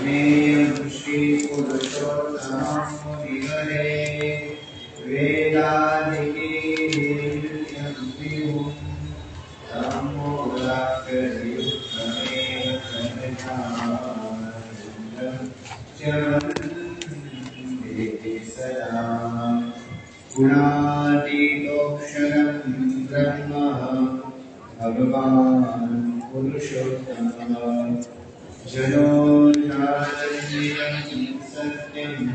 नेयं श्रीपुरुषोत्तममुनिगणे वेदाधिकीर्यं विभुं तमोदाकरयुक्तमेव च वन्दे सदा गुणातीतोऽक्षरं ब्रह्म भगवान् पुरुषोत्तमः जडोऽध्यात्मिकं सत्यम्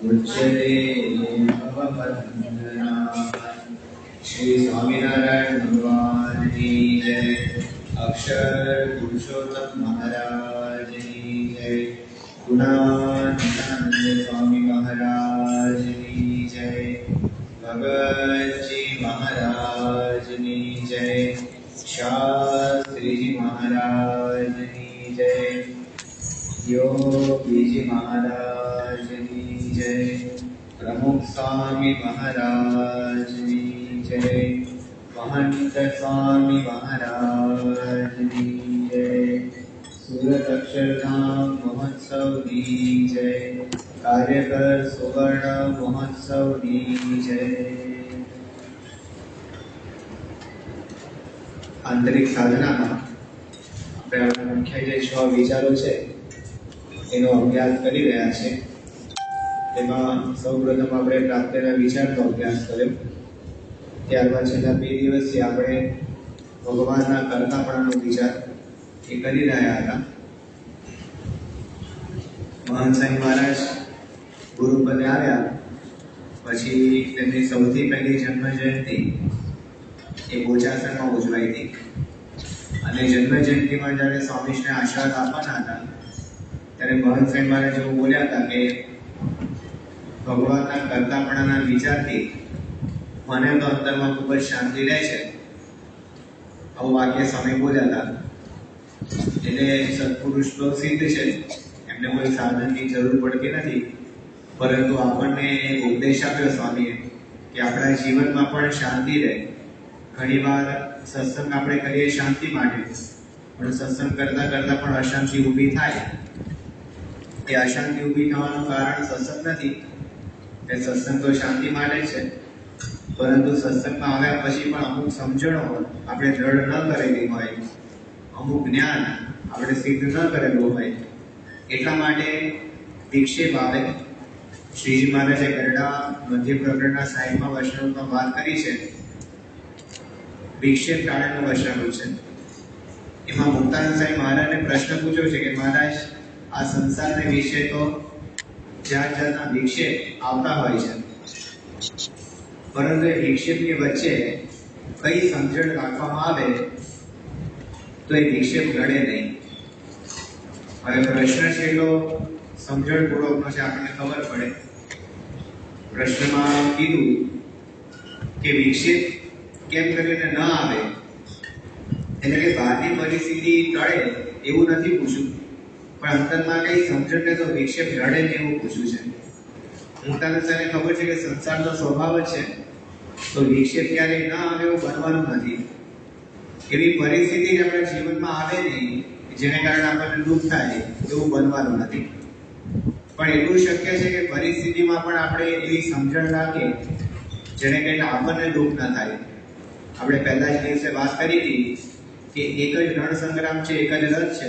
उच्यते भववन्दना। श्री स्वामिनारायण भगवान की जय। अक्षर पुरुषोत्तम महाराज की जय। गुणानंद स्वामी महाराज की जय। भगत जी महाराज की जय। शास्त्री जी महाराज की जय। योगी जी महाराज की जय। प्रमुख स्वामी महाराज की जय। महंत स्वामी महाराज की जय। सूरत अक्षरधाम महोत्सव की जय। कार्यकर सुवर्ण महोत्सव की जय। आंतरिक साधना में मुख्य जे 6 विचारों છે એનો અભ્યાસ કરી રહ્યા છે। તેમાં સૌપ્રથમ આપણે પ્રાપ્તિના વિચારનો અભ્યાસ કર્યો। ત્યારબાદ છેલ્લા 2 દિવસથી આપણે ભગવાનના કર્તાપણાનો વિચાર એ કરી રહ્યા હતા। મહાન સાંઈ મહારાજ ગુરુપદે આવ્યા પછી તેમની સૌથી પહેલી જન્મ જયંતિ એ બોચાસણમાં ઉજવાઈ હતી અને જન્મ જયંતિમાં જ્યારે સ્વામીશ્રીને આશીર્વાદ આપવાના હતા ત્યારે મહાન સાંઈ મહારાજ એવું બોલ્યા હતા કે ભગવાનના કર્તાપણાના વિચારથી મને તો અંતરમાં ખૂબ જ શાંતિ રહે છે। આવું વાક્ય સ્વામી બોલ્યા હતા। એટલે સત્પુરુષ તો સિદ્ધ છે, એમને કોઈ સાધનની જરૂર પડતી નથી, પરંતુ આપણને એક ઉપદેશ આપ્યો સ્વામીએ કે આપણા જીવનમાં પણ શાંતિ રહે। ઘણીવાર સત્સંગ આપણે કરીએ શાંતિ માટે, પણ સત્સંગ કરતા કરતા પણ અશાંતિ ઊભી થાય। એ અશાંતિ ઊભી થવાનું કારણ સત્સંગ નથી, એ સત્સંગ તો શાંતિ માટે છે, પરંતુ સત્સંગમાં આવ્યા પછી પણ અમુક સમજણો આપણે દ્રઢ ન કરેલી હોય, અમુક જ્ઞાન આપણે સિદ્ધ ન કરેલું હોય, એટલા માટે વિક્ષેપ આવે। શ્રીજી મહારાજે ગરડા મધ્ય પ્રકરણના 60મા વચનામૃતમાં વાત કરી છે, વિક્ષેપ ટાળેલું વચનામૃત છે। એમાં મુક્તાનંદ સાંઈ મહારાજને પ્રશ્ન પૂછ્યો છે કે મહારાજ આ સંસારને વિશે તો જાત જાતના વિક્ષેપ આવતા હોય છે, પરંતુ એ વિક્ષેપની વચ્ચે કઈ સમજણ રાખવામાં આવે તો એ વિક્ષેપ લડે નહીં। હવે પ્રશ્ન છે એટલો સમજણપૂર્વકનો છે, આપણને ખબર પડે। પ્રશ્નમાં કીધું કે વિક્ષેપ કેમ કરીને ન આવે, એટલે કે બહારની પરિસ્થિતિ ટળે એવું નથી પૂછ્યું, પણ અંતરમાં કઈ સમજણને તો વિક્ષેપ લડે ને એવું પૂછ્યું છે। મુક્તાનંદ સાહેબને ખબર છે કે સંસારનો સ્વભાવ જ છે, તો વિક્ષેપ ક્યારેય ન આવે એવું બનવાનું નથી। એવી પરિસ્થિતિ જ આપણા જીવનમાં આવે નહીં જેને કારણે આપણને દુઃખ થાય એવું બનવાનું નથી, પણ એટલું શક્ય છે કે પરિસ્થિતિમાં પણ આપણે એવી સમજણ રાખીએ જેને કારણે આપણને દુઃખ ન થાય। આપણે પહેલા જ દિવસે વાત કરી હતી કે એક જ રણ સંગ્રામ છે, એક જ રથ છે,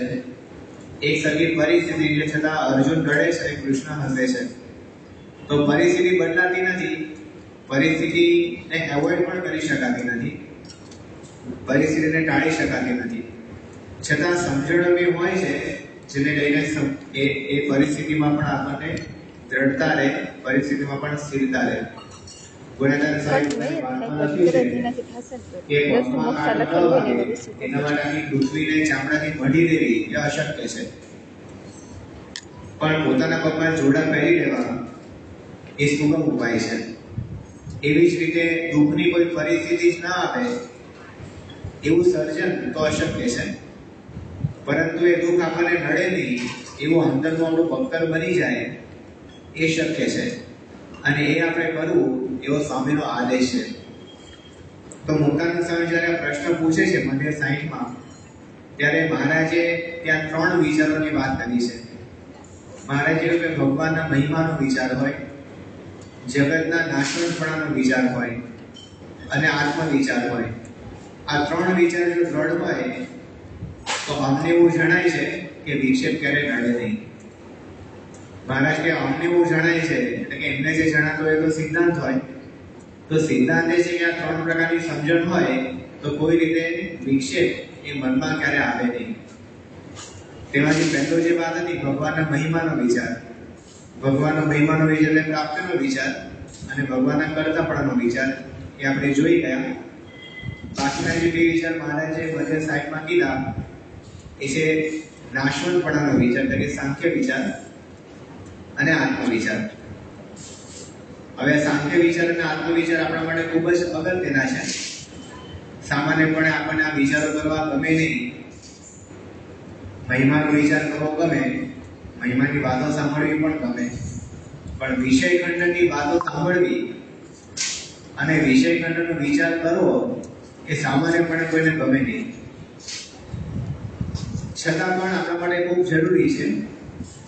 એક સરખી પરિસ્થિતિ છે, છતાં અર્જુન લડે છે, કૃષ્ણ હસે છે। તો પરિસ્થિતિ બદલાતી નથી, પરિસ્થિતિને એવોઇડ પણ કરી શકાતી નથી, પરિસ્થિતિને ટાળી શકાતી નથી, છતાં સમજણ એવી હોય છે જેને લઈને એ પરિસ્થિતિમાં પણ આપણને દ્રઢતા રહે, પરિસ્થિતિમાં પણ સ્થિરતા રહે। ગુણાનંદ સાહેબ વાતમાં લખ્યું છે કે પગમાં કાંટો ન વાગે એના માટે આની પૃથ્વીને ચામડાથી મઢી દેવી એ અશક્ય છે, પણ પોતાના પગમાં જોડા પહેરી લેવા એ સુગમ ઉપાય છે। એવી જ રીતે દુઃખની કોઈ પરિસ્થિતિ જ ના આવે એવું સર્જન તો અશક્ય છે, પરંતુ એ દુઃખ આપણને નડે નહીં એવું અંદરનું આપણું પક્કર બની જાય એ શક્ય છે, અને એ આપણે કરવું એવો સ્વામીનો આદેશ છે। તો મુક્તાનંદ સ્વામી જ્યારે પ્રશ્ન પૂછે છે મધ્ય 60માં ત્યારે મહારાજે ત્યાં 3 વિચારોની વાત કરી છે. મહારાજે કહ્યું કે ભગવાનના મહિમાનો વિચાર હોય, જગતના નાશવંતપણાનો વિચાર હોય અને આત્મ વિચાર હોય. આ 3 વિચાર જો દ્રઢ હોય તો અમને એવું જણાય છે કે વિક્ષેપ ક્યારે નડે નહીં. મહારાજ કે અમને એવું જણાય છે એટલે કે એમને જે જણાતો હોય તો સિદ્ધાંત હોય, તો સિદ્ધાંત એ છે કે આ 3 પ્રકારની સમજણ હોય તો કોઈ રીતે વિક્ષેપ એ મનમાં ક્યારે આવે નહીં. તેમાંથી પહેલો જે વાત હતી ભગવાનના મહિમાનો વિચાર. ભગવાનનો મહિમાનો વિચાર એટલે પ્રાપ્તિનો વિચાર અને ભગવાનના કર્તાપણાનો વિચાર એ આપણે જોઈ ગયા. બાકીના જે 2 વિચાર મહારાજે મધ્ય સાઈડમાં કીધા એ છે નાશવંતપણાનો વિચાર એટલે કે સાંખ્ય વિચાર અને આત્મ વિચાર. હવે સાંખ્ય વિચાર અને આત્મ વિચાર આપણા માટે ખૂબ જ અગત્યના છે. સામાન્યપણે આપણને આ વિચારો કરવા ગમે નહીં. મહિમાનો વિચાર કરવો ગમે, મહિમાની વાતો સાંભળવી પણ ગમે, પણ વિષય ખંડની વાતો સાંભળવી અને વિષય ખંડનો વિચાર કરવો એ સામાન્યપણે કોઈને ગમે નહીં. છતાં પણ આપણા માટે ખૂબ જરૂરી છે,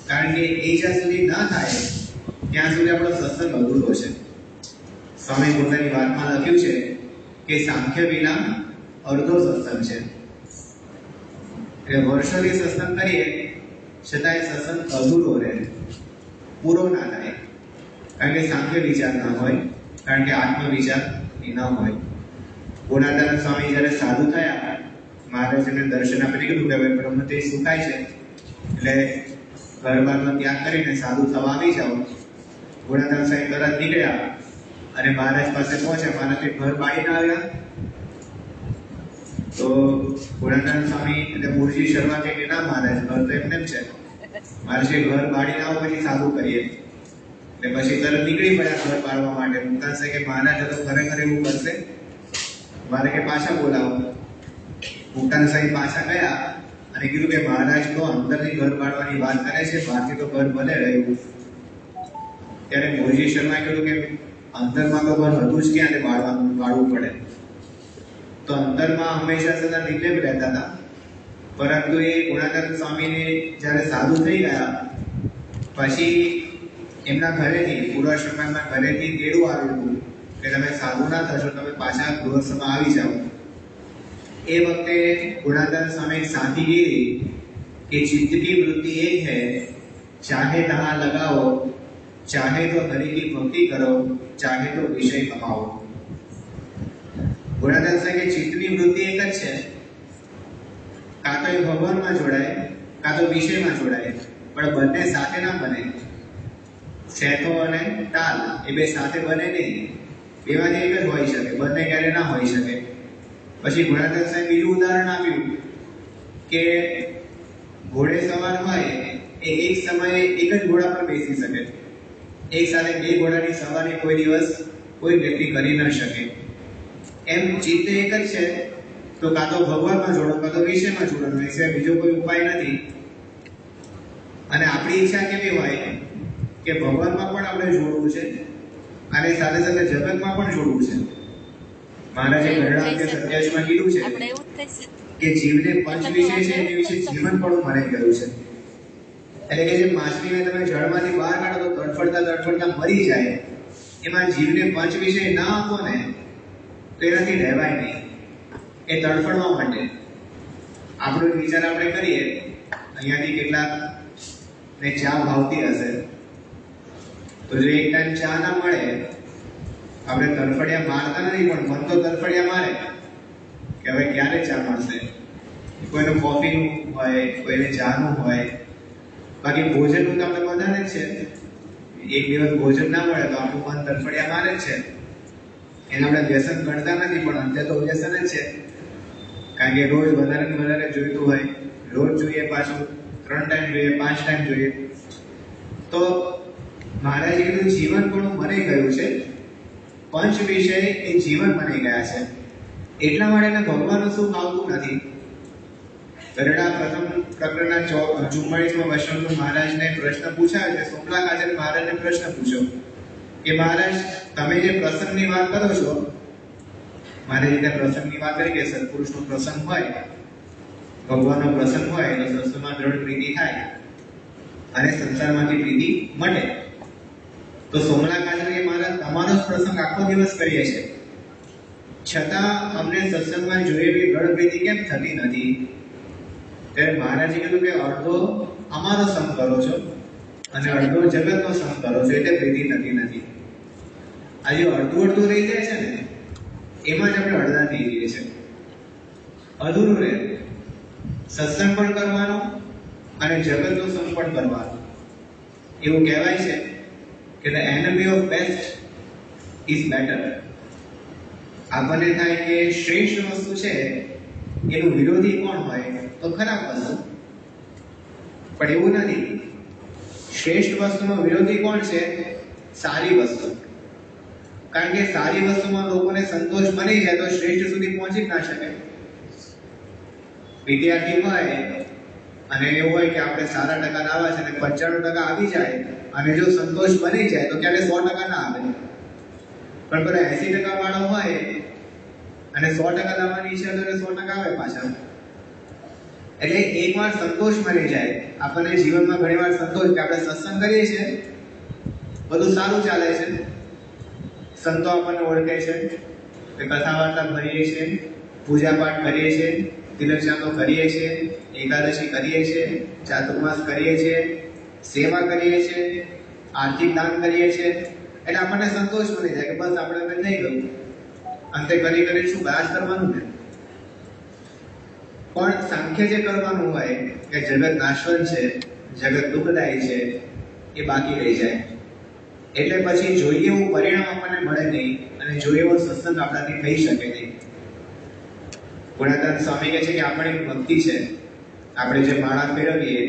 કારણ કે એ જ્યાં સુધી ના થાય ત્યાં સુધી આપણો સત્સંગ અધૂરો છે. સ્વામી પોતાની વાતમાં લખ્યું છે કે સાંખ્ય વિના અડધો સત્સંગ છે. એટલે વર્ષોથી સત્સંગ કરીએ છતાંય સત્સંગ અધૂરો રહે, પૂરો ના થાય, કારણ કે સાંખ્ય વિચાર ના હોય, કારણ કે આત્મ વિચાર એ ન હોય. ગુણાનંદ સ્વામી જ્યારે સાધુ થયા, મહારાજને દર્શન આપીને કીધું કે હવે બ્રહ્મ તેજ સુખાય છે એટલે ઘર-બારનો ત્યાગ કરીને સાધુ થવા આવી જાઓ. ગુણાનંદ સાહેબ તરત નીકળ્યા અને મહારાજ પાસે પહોંચ્યા. મહારાજ ઘર બાળીને આવ્યા તો ગુણાનંદ સ્વામી એટલે મૂળજી શર્મા કે ના મહારાજ ઘર તો એમને જ છે, મહારાજ ઘર બાળીને આવો પછી સાધુ કરીએ. એટલે પછી તરત નીકળી પડ્યા ઘર બાળવા માટે. મુક્તાન સાહેબ કે મહારાજ તો ખરેખર એવું કરશે, મારે કે પાછા બોલાવો. મુક્તાન સાહેબ પાછા ગયા અને કીધું કે મહારાજ તો અંદરની ઘર બાળવાની વાત કરે છે, બહારથી તો ઘર ભલે રહ્યું. ત્યારે મૂળજી શર્માએ કીધું કે અંદરમાં તો ઘર હતું જ ક્યાં બાળવું પડે. તો અંતરમાં હંમેશા સદા નિર્લેપ રહેતા હતા, પરંતુ એ ગુણાનંદ સ્વામીને જ્યારે સાધુ થઈ ગયા પછી એમના ઘરેથી પૂર્વાશ્રમના ઘરેથી તેડું આવ્યું હતું કે તમે સાધુ ના થશો, તમે પાછા ગૃહસ્થમાં આવી જાઓ. એ વખતે ગુણાનંદ સ્વામી સાથી કીધી કે चित्त की वृत्ति एक है, चाहे तहाँ लगाओ, चाहे तो हरि की भक्ति करो, चाहे तो विषय कमाओ. ગુણાનંદ સાહેબ કે ચિત્તની વૃત્તિ એક જ છે, કાં તો એ ભગવાનમાં જોડાય કાં તો વિષયમાં જોડાય, પણ બંને સાથે ના બને. શેતો અને તાલ એ બે સાથે બને નહીં, બેમાંથી એક જ હોઈ શકે, બંને ક્યારે ના હોઈ શકે. પછી ગુણાનંદ સાહેબ બીજું ઉદાહરણ આપ્યું કે ઘોડે સવાર હોય એ એક સમયે એક જ ઘોડા પર બેસી શકે, એક સાથે 2 ઘોડાની સવારી કોઈ દિવસ કોઈ વ્યક્તિ કરી ન શકે. એમ ચિત્ત એક જ છે, તો કાં તો ભગવાનમાં જોડો કાં તો વિષયમાં જોડો, વિષય બીજો કોઈ ઉપાય નથી. અને આપણી ઈચ્છા કેવી હોય કે ભગવાનમાં પણ આપણે જોડવું છે અને સાથે સાથે જગતમાં પણ જોડવું છે. મહારાજે ગરડા 27માં કીધું છે કે જીવને પંચ વિષય છે એની વિશે જીવન પણ મરે ગયું છે. એટલે કે જે માછલીને તમે જળમાંથી બહાર કાઢો તો તડફડતા મરી જાય, એમાં જીવને પંચ વિષય ના આપો ને તો એનાથી રહેવાય નહીં, એ તડફડવા માટે. આપણો વિચાર આપણે કરીએ, અહીંયાથી કેટલાક ને ચા ભાવતી હશે, તો જો એક ટાઈમ ચા ના મળે, આપણે તડફડિયા મારતા નથી પણ મન તો તડફડિયા મારે કે હવે ક્યારે ચા મળશે. કોઈનું કોફીનું હોય, કોઈને ચાનું હોય, બાકી ભોજનનું તો આપણે બધાને જ છે. એક દિવસ ભોજન ના મળે તો આપણું મન તડફડિયા મારે જ છે. એને આપણે વ્યસન ગણતા નથી પણ અંતે તો વ્યસન જ છે, કારણ કે રોજ વધારે ને વધારે જોઈતું હોય, રોજ જોઈએ, પાછું 3 ટાઈમ જોઈએ, 5 ટાઈમ જોઈએ. તો મહારાજે કીધું જીવન પણ મરી ગયું છે, પંચ વિષય એ જીવન બની ગયા છે, એટલા માટે એને ભગવાનનું સુખ આવતું નથી. ગરડા પ્રથમ પ્રકરણના 44માં વૈષ્ણવ મહારાજને પ્રશ્ન પૂછાયો છે. સોમનાથ આચાર્ય મહારાજને પ્રશ્ન પૂછ્યો કે મહારાજ તમે જે પ્રસંગની વાત કરો છો, મારે જે પ્રસંગની વાત કરી કે સત્પુરુષનો પ્રસંગ હોય ભગવાનનો પ્રસંગ હોય તો સત્સંગમાં દ્રઢ પ્રીતિ થાય અને સંસારમાંથી પ્રીતિ મળે. તો સોમલા કાજરીએ મહારાજ તમારો જ પ્રસંગ આખો દિવસ કરીએ છે, છતાં અમને સત્સંગમાં જોયેલી દ્રઢ પ્રીતિ કેમ થતી નથી? ત્યારે મહારાજે કીધું કે અડધો અમારો સંગ કરો છો અને અડધો જગતનો સંગ કરો છો, એટલે પ્રીતિ થતી નથી. આજે અડધું રહી જાય છે ને, એમાં જ આપણે અડધા થઈ જઈએ છીએ. અધૂરું રહે. સત્સંગ પણ કરવાનો અને જગતનો સંગ પણ કરવાનો. એવું કહેવાય છે કે the enemy of best is better. આપણને થાય કે શ્રેષ્ઠ વસ્તુ છે એનું વિરોધી કોણ હોય તો ખરાબ વસ્તુ, પણ એવું નથી. શ્રેષ્ઠ વસ્તુનો વિરોધી કોણ છે? સારી વસ્તુ. કારણ કે સારી વસ્તુમાં લોકોને સંતોષ મળી જાય તો શ્રેષ્ઠ સુધી પહોંચી જ ના શકે. વિદ્યાર્થી હોય અને એવું હોય કે આપણે સારા ટકા લાવવા છે અને 95% આવી જાય અને જો સંતોષ બની જાય તો ક્યારે 100% ના આવે. પણ પેલો 80% વાળો હોય અને 100% લાવવાની ઈચ્છા તો 100% આવે પાછા. એટલે એકવાર સંતોષ મળી જાય, આપણને જીવનમાં ઘણીવાર સંતોષ કે આપણે સત્સંગ કરીએ છીએ, બધું સારું ચાલે છે, સંતો આપણને ઓળખે છે, કથા વાર્તા ભરીએ છીએ, પૂજા પાઠ કરીએ છીએ, તિલક ચાંદો કરીએ છીએ, એકાદશી કરીએ છીએ, ચાતુર્માસ કરીએ છીએ, સેવા કરીએ છીએ, આર્થિક દાન કરીએ છીએ, એટલે આપણને સંતોષ મળી જાય કે બસ આપણે થઈ ગયું. અંતે કરી શું બાદ કરવાનું ને? પણ સાંખ્ય જે કરવાનું હોય કે જગત નાશવંત છે, જગત દુઃખદાયી છે, એ બાકી રહી જાય. એટલે પછી જોઈએ એવું પરિણામ આપણને મળે નહીં અને જોઈએ એવો સત્સંગ આપણાથી થઈ શકે નહીં. ગુણાનંદ સ્વામી કહે છે કે આપણી ભક્તિ છે, આપણે જે માળા ફેરવીએ,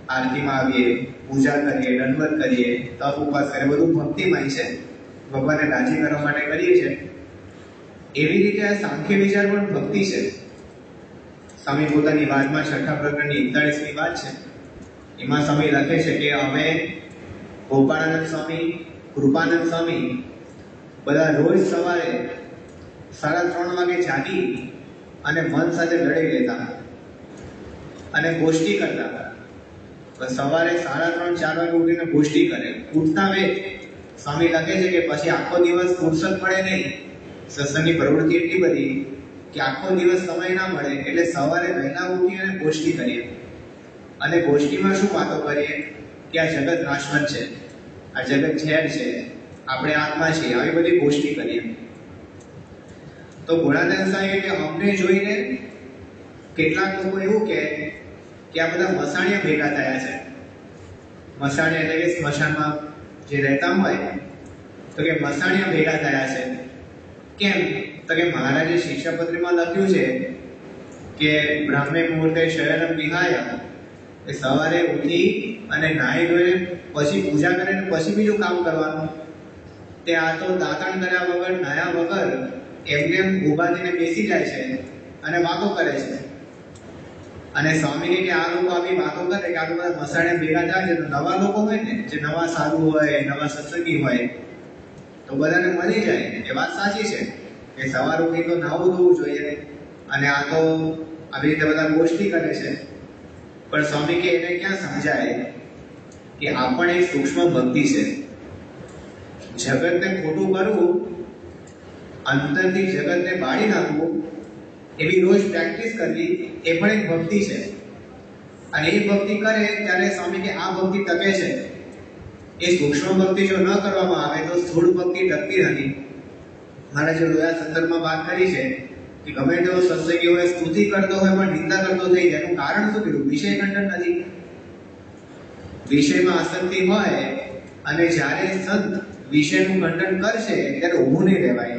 આરતીમાં આવીએ, પૂજા કરીએ, દંડવત કરીએ, તપ ઉપવાસ કરીએ, બધું ભક્તિમય છે, ભગવાનને રાજી કરવા માટે કરીએ છીએ. એવી રીતે આ સાંખ્ય વિચાર પણ ભક્તિ છે. સ્વામી પોતાની વાતમાં 6ઠા પ્રકરણની 41મી વાત છે, એમાં સ્વામી લખે છે કે અમે ગોપાળાનંદ સ્વામી, કૃપાનંદ સ્વામી બધા રોજ સવારે 3:30 વાગે જાગી અને મન સાથે લડી લેતા અને ગોષ્ઠી કરતા. સવારે 3:30-4 વાગે ઉઠીને ગોષ્ઠી કરે. ઉઠતા વેત સ્વામી લખે છે કે પછી આખો દિવસ ફુરસત મળે નહીં, સત્સંગની પ્રવૃત્તિ એટલી બધી કે આખો દિવસ સમય ના મળે, એટલે સવારે વહેલા ઉઠી અને ગોષ્ઠી કરીએ. અને ગોષ્ઠીમાં શું વાતો કરીએ કે આ જગત નાશવંત છે, આ જગત ઝેર છે, આપણે આત્મા છીએ, આવી બધી ગોષ્ઠી કરીએ. તો ગુણાનંદ સ્વામી કે અમને જોઈને કેટલાક લોકો એવું કે આ બધા મસાણિયા ભેગા થયા છે. મસાણિયા એટલે કે સ્મશાનમાં જે રહેતા હોય, તો કે મસાણિયા ભેગા થયા છે. કેમ? તો કે મહારાજે શિક્ષાપત્રીમાં લખ્યું છે કે બ્રાહ્મે મુહૂર્તે શયનમ વિહાય, એ સવારે ઉઠી અને નાહી ધોઈને પછી પૂજા કરીને પછી બીજું કામ કરવાનું. તે આ તો દાતણ કર્યા વગર, નાયા વગર એમ ઊભા થઈને બેસી જાય છે અને વાતો કરે છે. અને સ્વામીને કે આ લોકો આવી વાતો કરે કે આ બધા મસાણે ભેગા થાય છે, તો નવા લોકો હોય ને, જે નવા સાધુ હોય, નવા સત્સંગી હોય, તો બધાને મળી જાય. એ વાત સાચી છે કે સવાર ઉઠી તો નાવું ધોવું જોઈએ અને આ તો આવી રીતે બધા ગોષ્ઠી કરે છે. પણ સ્વામી કે એને ક્યાં સમજાય કે આ પણ એક સૂક્ષ્મ ભક્તિ છે. જગતને ખોટું કરવું, અંતરથી જગતને બાળી નાખવું, એવી રોજ પ્રેક્ટિસ કરવી, એ પણ એક ભક્તિ છે. અને એ ભક્તિ કરે ત્યારે સ્વામી કે આ ભક્તિ ટકે છે. એ સૂક્ષ્મ ભક્તિ જો ન કરવામાં આવે તો સ્થૂળ ભક્તિ ટકતી નથી. મારા જે લોયા સંદર્ભમાં વાત કરી છે કે ગમે તેવો સત્સંગી હોય, સ્તુતિ કરતો હોય પણ નિંદા કરતો થઈ જાય. એનું કારણ શું કીધું? વિષય ખંડન નથી. વિષયમાં આસક્તિ હોય અને જ્યારે સંત વિષયનું ખંડન કરશે ત્યારે ઊભું નહીં રહેવાય.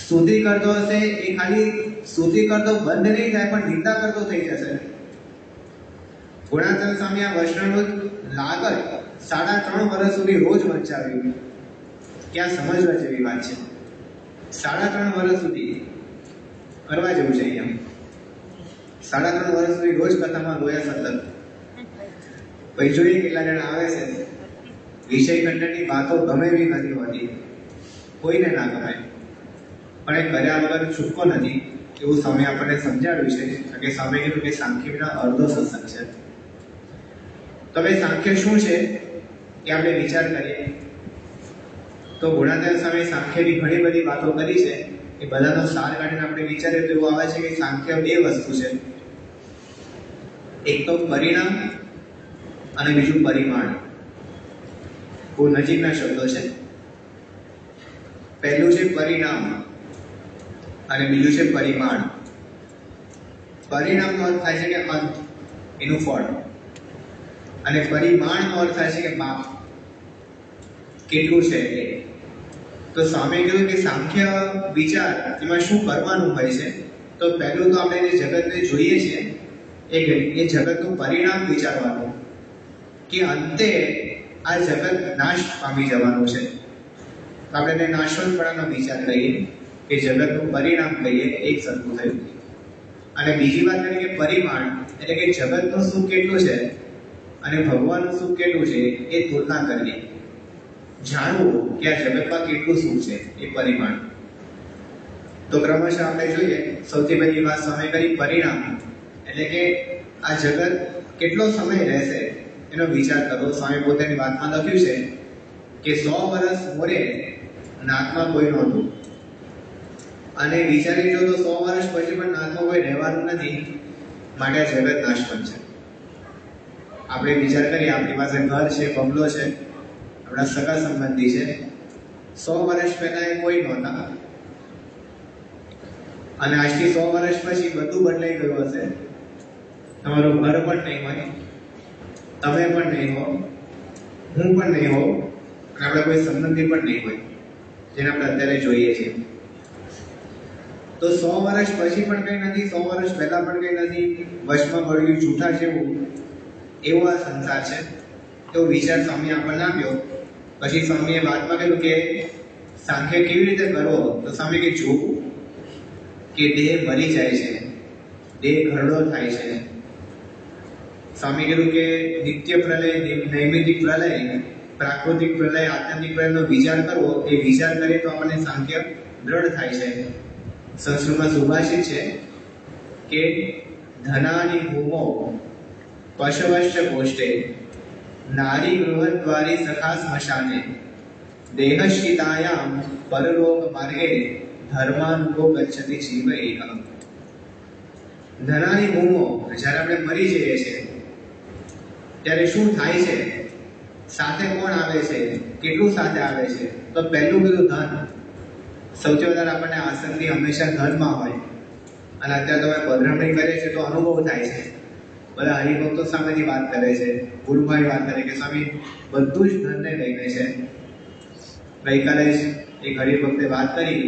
સ્તુતિ કરતો હશે, એ ખાલી સ્તુતિ કરતો બંધ નહીં થાય પણ નિંદા કરતો થઈ જશે. ગુણાનંદ સ્વામી આ વૈષ્ણવ લાગત 3.5 વર્ષ સુધી રોજ વંચાવ્યું. ક્યાં સમજવા જેવી વાત છે. 3.5 વર્ષ સુધી કરવા જેવું છે. અહીંયા 3.5 વર્ષ સુધી રોજ કથામાં લોયા સતત. પછી જોઈએ કેટલા જણા આવે છે, વિષય ખંડનની વાતો ગમે એવી નથી હોતી, કોઈને ના ગમે, પણ એ કર્યા વગર છૂટકો નથી. એવું સ્વામી આપણને સમજાવ્યું છે કે સ્વામી કીધું કે સાંખ્ય વિના અડધો સત્સંગ છે. તો હવે સાંખ્ય શું છે એ આપણે વિચાર કરીએ તો ગુણાતીતાનંદ સ્વામી સાંખ્યની ઘણી બધી વાતો કરી છે. એ બધાનો સાર કાઢીને આપણે વિચારીએ તો એવું આવે છે કે સાંખ્ય બે વસ્તુ છે, એક તો પરિણામ અને બીજું પરિમાણ. બહુ નજીકના શબ્દો છે. પહેલું છે પરિણામ અને બીજું છે પરિમાણ. પરિણામનો અર્થ થાય છે કે અંત, એનું ફળ, અને પરિમાણનો અર્થ થાય છે કે માપ, કેટલું છે એ. તો સ્વામીએ કીધું કે સાંખ્ય વિચાર એમાં શું કરવાનું હોય છે. તો પહેલું તો આપણે જે જગતને જોઈએ છીએ એ જગતનું પરિણામ વિચારવાનું કે અંતે આ જગત નાશ પામી જવાનું છે. તો આપણે તેને નાશવંતપણાનો વિચાર કરીએ કે જગતનું પરિણામ કહીએ એક સરખું થયું. અને બીજી વાત કરીએ કે પરિમાણ એટલે કે જગતનું સુખ કેટલું છે અને ભગવાનનું સુખ કેટલું છે એ તુલના કરવી, જાણવું કે આ જગતમાં કેટલું સુખ છે એ પરિમાણ. તો ક્રમશઃ આપણે જોઈએ સૌથી પહેલી વાત સ્વામી કરી પરિણામ એટલે કે આ જગત કેટલો સમય રહેશે એનો વિચાર કરો. સ્વામી પોતાની વાતમાં લખ્યું છે કે 100 વર્ષ મોરે નાથમાં કોઈ નહોતું, અને વિચારી જો તો 100 વર્ષ પછી પણ નાથમાં કોઈ રહેવાનું નથી, માટે આ જગત નાશવંત છે. આપણે વિચાર કરીએ આપણી પાસે ઘર છે, બંગલો છે, આપણા સગા સંબંધી છે. 100 વર્ષ પહેલા એ કોઈ નહોતા, અને આજથી 100 વર્ષ પછી બધું બદલાઈ ગયું હશે. તમારું ઘર પણ નહીં હોય, તમે પણ નહીં હો, હું પણ નહીં હોઉં, અને આપણા કોઈ સંબંધી પણ નહીં હોય જેને આપણે અત્યારે જોઈએ છીએ. તો 100 વર્ષ પછી પણ કંઈ નથી, 100 વર્ષ પહેલા પણ કંઈ નથી, વચમાં પડ્યું જૂઠા જેવું એવો આ સંસાર છે. એવો વિચાર સ્વામી આપણને આપ્યો. પછી સ્વામીએ વાતમાં કહ્યું કે સાંખ્ય કેવી રીતે કરવો. તો સ્વામી કે જોવું કે દેહ મરી જાય છે, દેહ ઘરડો થાય છે. સ્વામી કીધું કે નિત્ય પ્રલય, નૈમિતિક પ્રલય, પ્રાકૃતિક પ્રલય, આત્યંતિક પ્રલયનો વિચાર કરવો. એ વિચાર કરીએ તો આપણને સાંખ્ય દ્રઢ થાય છે. સંસ્કૃતમાં સુભાષિત છે કે ધનાની ભૂમો પશવશ્ચ ગોષ્ઠે નારી ગૃહદ્વારી સખા સ્મશાને દેહશ્ચિતાયામ પરલોક માર્ગે ધર્માનુગો ગચ્છતિ જીવૈઃ. ધનાની ભૂમો, જ્યારે આપણે મરી જઈએ છીએ ત્યારે શું થાય છે, સાથે કોણ આવે છે, કેટલું સાથે આવે છે. તો પહેલું કીધું ધન. સૌથી વધારે આપણને આસક્તિ હંમેશા ધનમાં હોય, અને અત્યારે તમે પધરામણી કરે છે તો અનુભવ થાય છે. બધા હરિભક્તો સામેથી વાત કરે છે, ગુરુભાઈ વાત કરે કે સ્વામી બધું જ ધનને લઈને છે. ગઈકાલે જ એક હરિભક્તે વાત કરી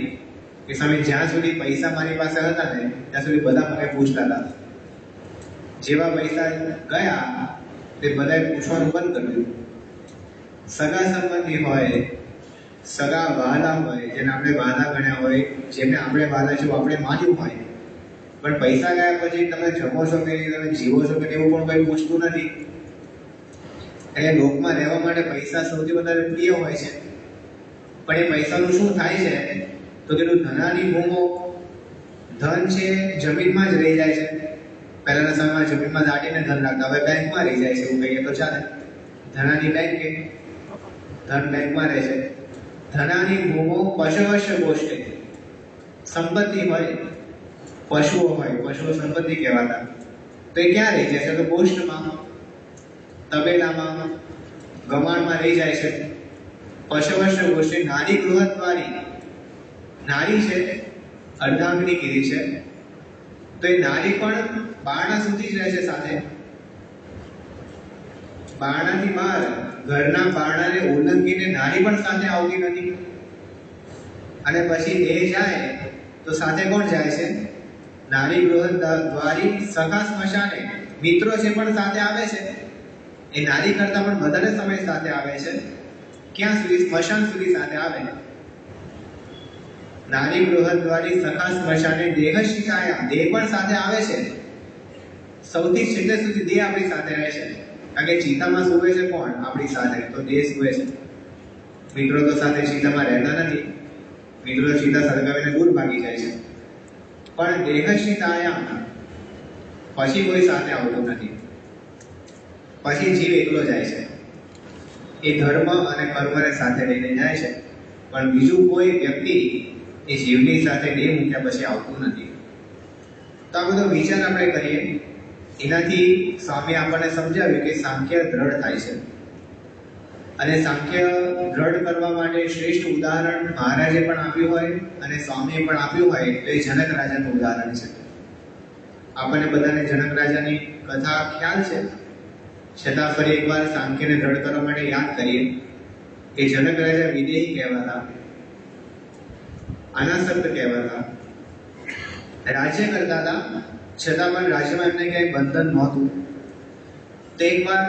કે સ્વામી જ્યાં સુધી પૈસા મારી પાસે હતા ને ત્યાં સુધી બધા મને પૂછતા હતા, જેવા પૈસા ગયા તે બધાએ પૂછવાનું બંધ કર્યું. સગા સંબંધી હોય, સગા વહાલા હોય, જેને આપણે વહાલા ગણ્યા હોય, જેમને આપણે વહાલા છે આપણે માન્યું હોય, પણ પૈસા ગયા પછી તમે જમો છો કે નહીં, તમે જીવો છો કે એવું પણ કોઈ પૂછતું નથી. એટલે લોકમાં રહેવા માટે પૈસા સૌથી વધારે પ્રિય હોય છે. પણ એ પૈસાનું શું થાય છે તો તેનું ધનાની ભૂમો, ધન છે જમીનમાં જ રહી જાય છે. પહેલાના સમયમાં જમીનમાં દાટીને ધન રાખતા, હવે બેંકમાં રહી જાય છે એવું કહીએ તો ચાલે. ધનાની બેંકે, ધન બેંકમાં રહે છે. ધનાની ભૂમો પશવશ્ચ ગોષ્ઠે, સંપત્તિ હોય, પશુઓ હોય, પશુઓ સંપત્તિ કહેવાતા, તો એ ક્યાં રહી જાય છે તો ગોષ્ઠમાં, તબેલામાં, ગમાણમાં રહી જાય છે. પશવશ્ચ ગોષ્ઠે નારી ગૃહદ્વારી, નારી છે અર્ધાંગની કીધી છે, તો એ નારી પણ બારણા સુધી જ રહે છે સાથે. બારણાથી બહાર, ઘરના બારણાને ઉલ્લંઘીને નારી પણ સાથે આવતી નથી. અને પછી એ જાય તો સાથે કોણ જાય છે? નારી ગૃહદ્વારી સખા સ્મશાને, મિત્રો છે પણ સાથે આવે છે. એ નારી કરતા પણ વધારે સમય સાથે આવે છે. ક્યાં સુધી? સ્મશાન સુધી સાથે આવે. નારી ગૃહદ્વારી સખા સ્મશાને દેહશ્ચિતાયામ, દેહ પણ સાથે આવે છે. સૌથી છેલ્લે સુધી દેહ આપણી સાથે રહે છે. કારણ કે ચિતામાં સૂવે છે કોણ? આપણી સાથે, તો દેહ સૂવે છે. મિત્રો તો સાથે ચિતામાં રહેતા નથી. મિત્રો ચિતા સળગાવીને દૂર ભાગી જાય છે. પણ દેહશ્રીતાયામ પછી કોઈ સાથે આવતું નથી. પછી જીવ એકલો જાય છે. એ ધર્મ અને કર્મને સાથે લઈને જાય છે, પણ બીજું કોઈ વ્યક્તિ એ જીવની સાથે દેહ મૂક્યા પછી આવતું નથી. તો આ બધો વિચાર આપણે કરીએ, એનાથી સ્વામી આપણને સમજાવ્યું કે સાંખ્ય દ્રઢ થાય છે. અને સાંખ્ય દ્રઢ કરવા માટે શ્રેષ્ઠ ઉદાહરણ મહારાજે પણ આપ્યું હોય અને સ્વામીએ પણ આપ્યું હોય તો એ જનક રાજાનું ઉદાહરણ છે. આપણને બધાને જનક રાજાની કથા ખ્યાલ છે, છતાં ફરી એકવાર સાંખ્યને દ્રઢ કરવા માટે યાદ કરીએ કે જનક રાજા વિદેહી કહેવાતા, અનાસક્ત કહેવાતા, રાજ્ય કરતા હતા, છતાં પણ રાજ્યમાં એમને ક્યાંય બંધન નહોતું. તો એકવાર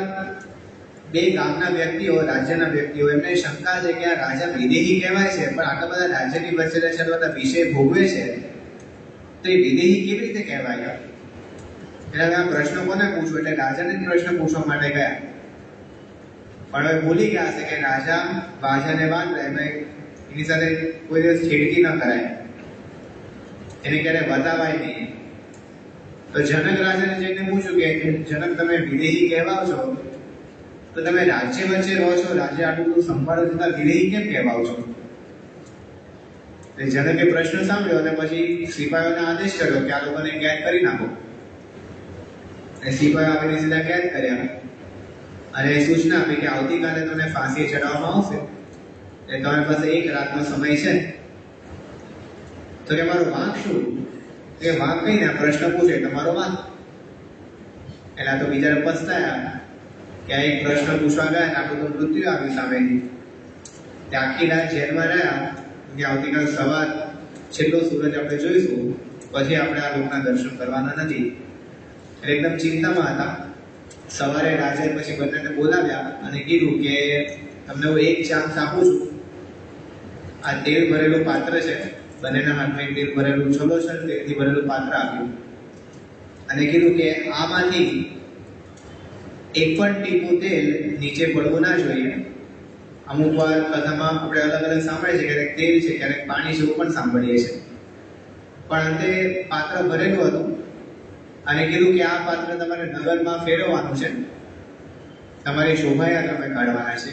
બે ગામના વ્યક્તિઓ, રાજ્યના વ્યક્તિઓ, એમને શંકા છે કે આ રાજા વિદેહી કહેવાય છે, પણ આટલા બધા રાજ્યની વચ્ચે રહે છે, આટલા બધા વિષય ભોગવે છે, તો એ વિદેહી કેવી રીતે કહેવાય? એટલે આ પ્રશ્ન કોને પૂછવો? એટલે રાજાને જ પ્રશ્ન પૂછવા માટે ગયા. પણ હવે ભૂલી ગયા હશે કે રાજા વાજાને વાગ રહે, એની સાથે કોઈ દિવસ છેડતી ન કરાય, એને ક્યારે બતાવાય નહીં. તો જનક રાજાને જઈને પૂછ્યું કે જનક, તમે વિદેહી કહેવાઓ છો, તો તમે રાજ્ય વચ્ચે રહો છો, રાજ્ય આટલું બધું સંભાળો છતાં વિદેહી કેમ કહેવાઓ છો? જનકે પ્રશ્ન સાંભળ્યો અને પછી સિપાહીઓને આદેશ કર્યો કે આ લોકોને કેદ કરી નાખો. સિપાહીઓ આવીને સીધા કેદ કર્યા અને સૂચના આપી કે આવતીકાલે તમને ફાંસી ચડાવવામાં આવશે, એટલે તમારી પાસે 1 રાતનો સમય છે. તો કે મારો વાંક શું? કે વાંક કઈ ને, પ્રશ્ન પૂછે તમારો વાંક. એટલે આ તો બિચારા પછતાયા કે આ એક પ્રશ્ન પૂછવા ગયા ને આપણું તો મૃત્યુ આવ્યું સામેથી. તે આખી રાત જેલમાં રહ્યા કે આવતીકાલ સવાર છેલ્લો સૂરજ આપણે જોઈશું, પછી આપણે આ લોકના દર્શન કરવાના નથી. એટલે એકદમ ચિંતામાં હતા. સવારે રાજાએ પછી બંનેને બોલાવ્યા અને કીધું કે તમને હું એક ચાન્સ આપું છું. આ તેલ ભરેલું પાત્ર છે, બંનેના હાથમાં તેલ ભરેલું છોલો છે, તેલથી ભરેલું પાત્ર આપ્યું અને કીધું કે આમાંથી એક પણ ટીપું તેલ નીચે પડવું ના જોઈએ. અમુક વાર કથામાં આપણે અલગ અલગ સાંભળીએ છીએ, ક્યારેક તેલ છે, ક્યારેક પાણી છે, એવું પણ સાંભળીએ છીએ. પણ અંતે પાત્ર ભરેલું હતું અને કીધું કે આ પાત્ર તમારે નગરમાં ફેરવવાનું છે, તમારી શોભાયાત્રા કાઢવાના છે.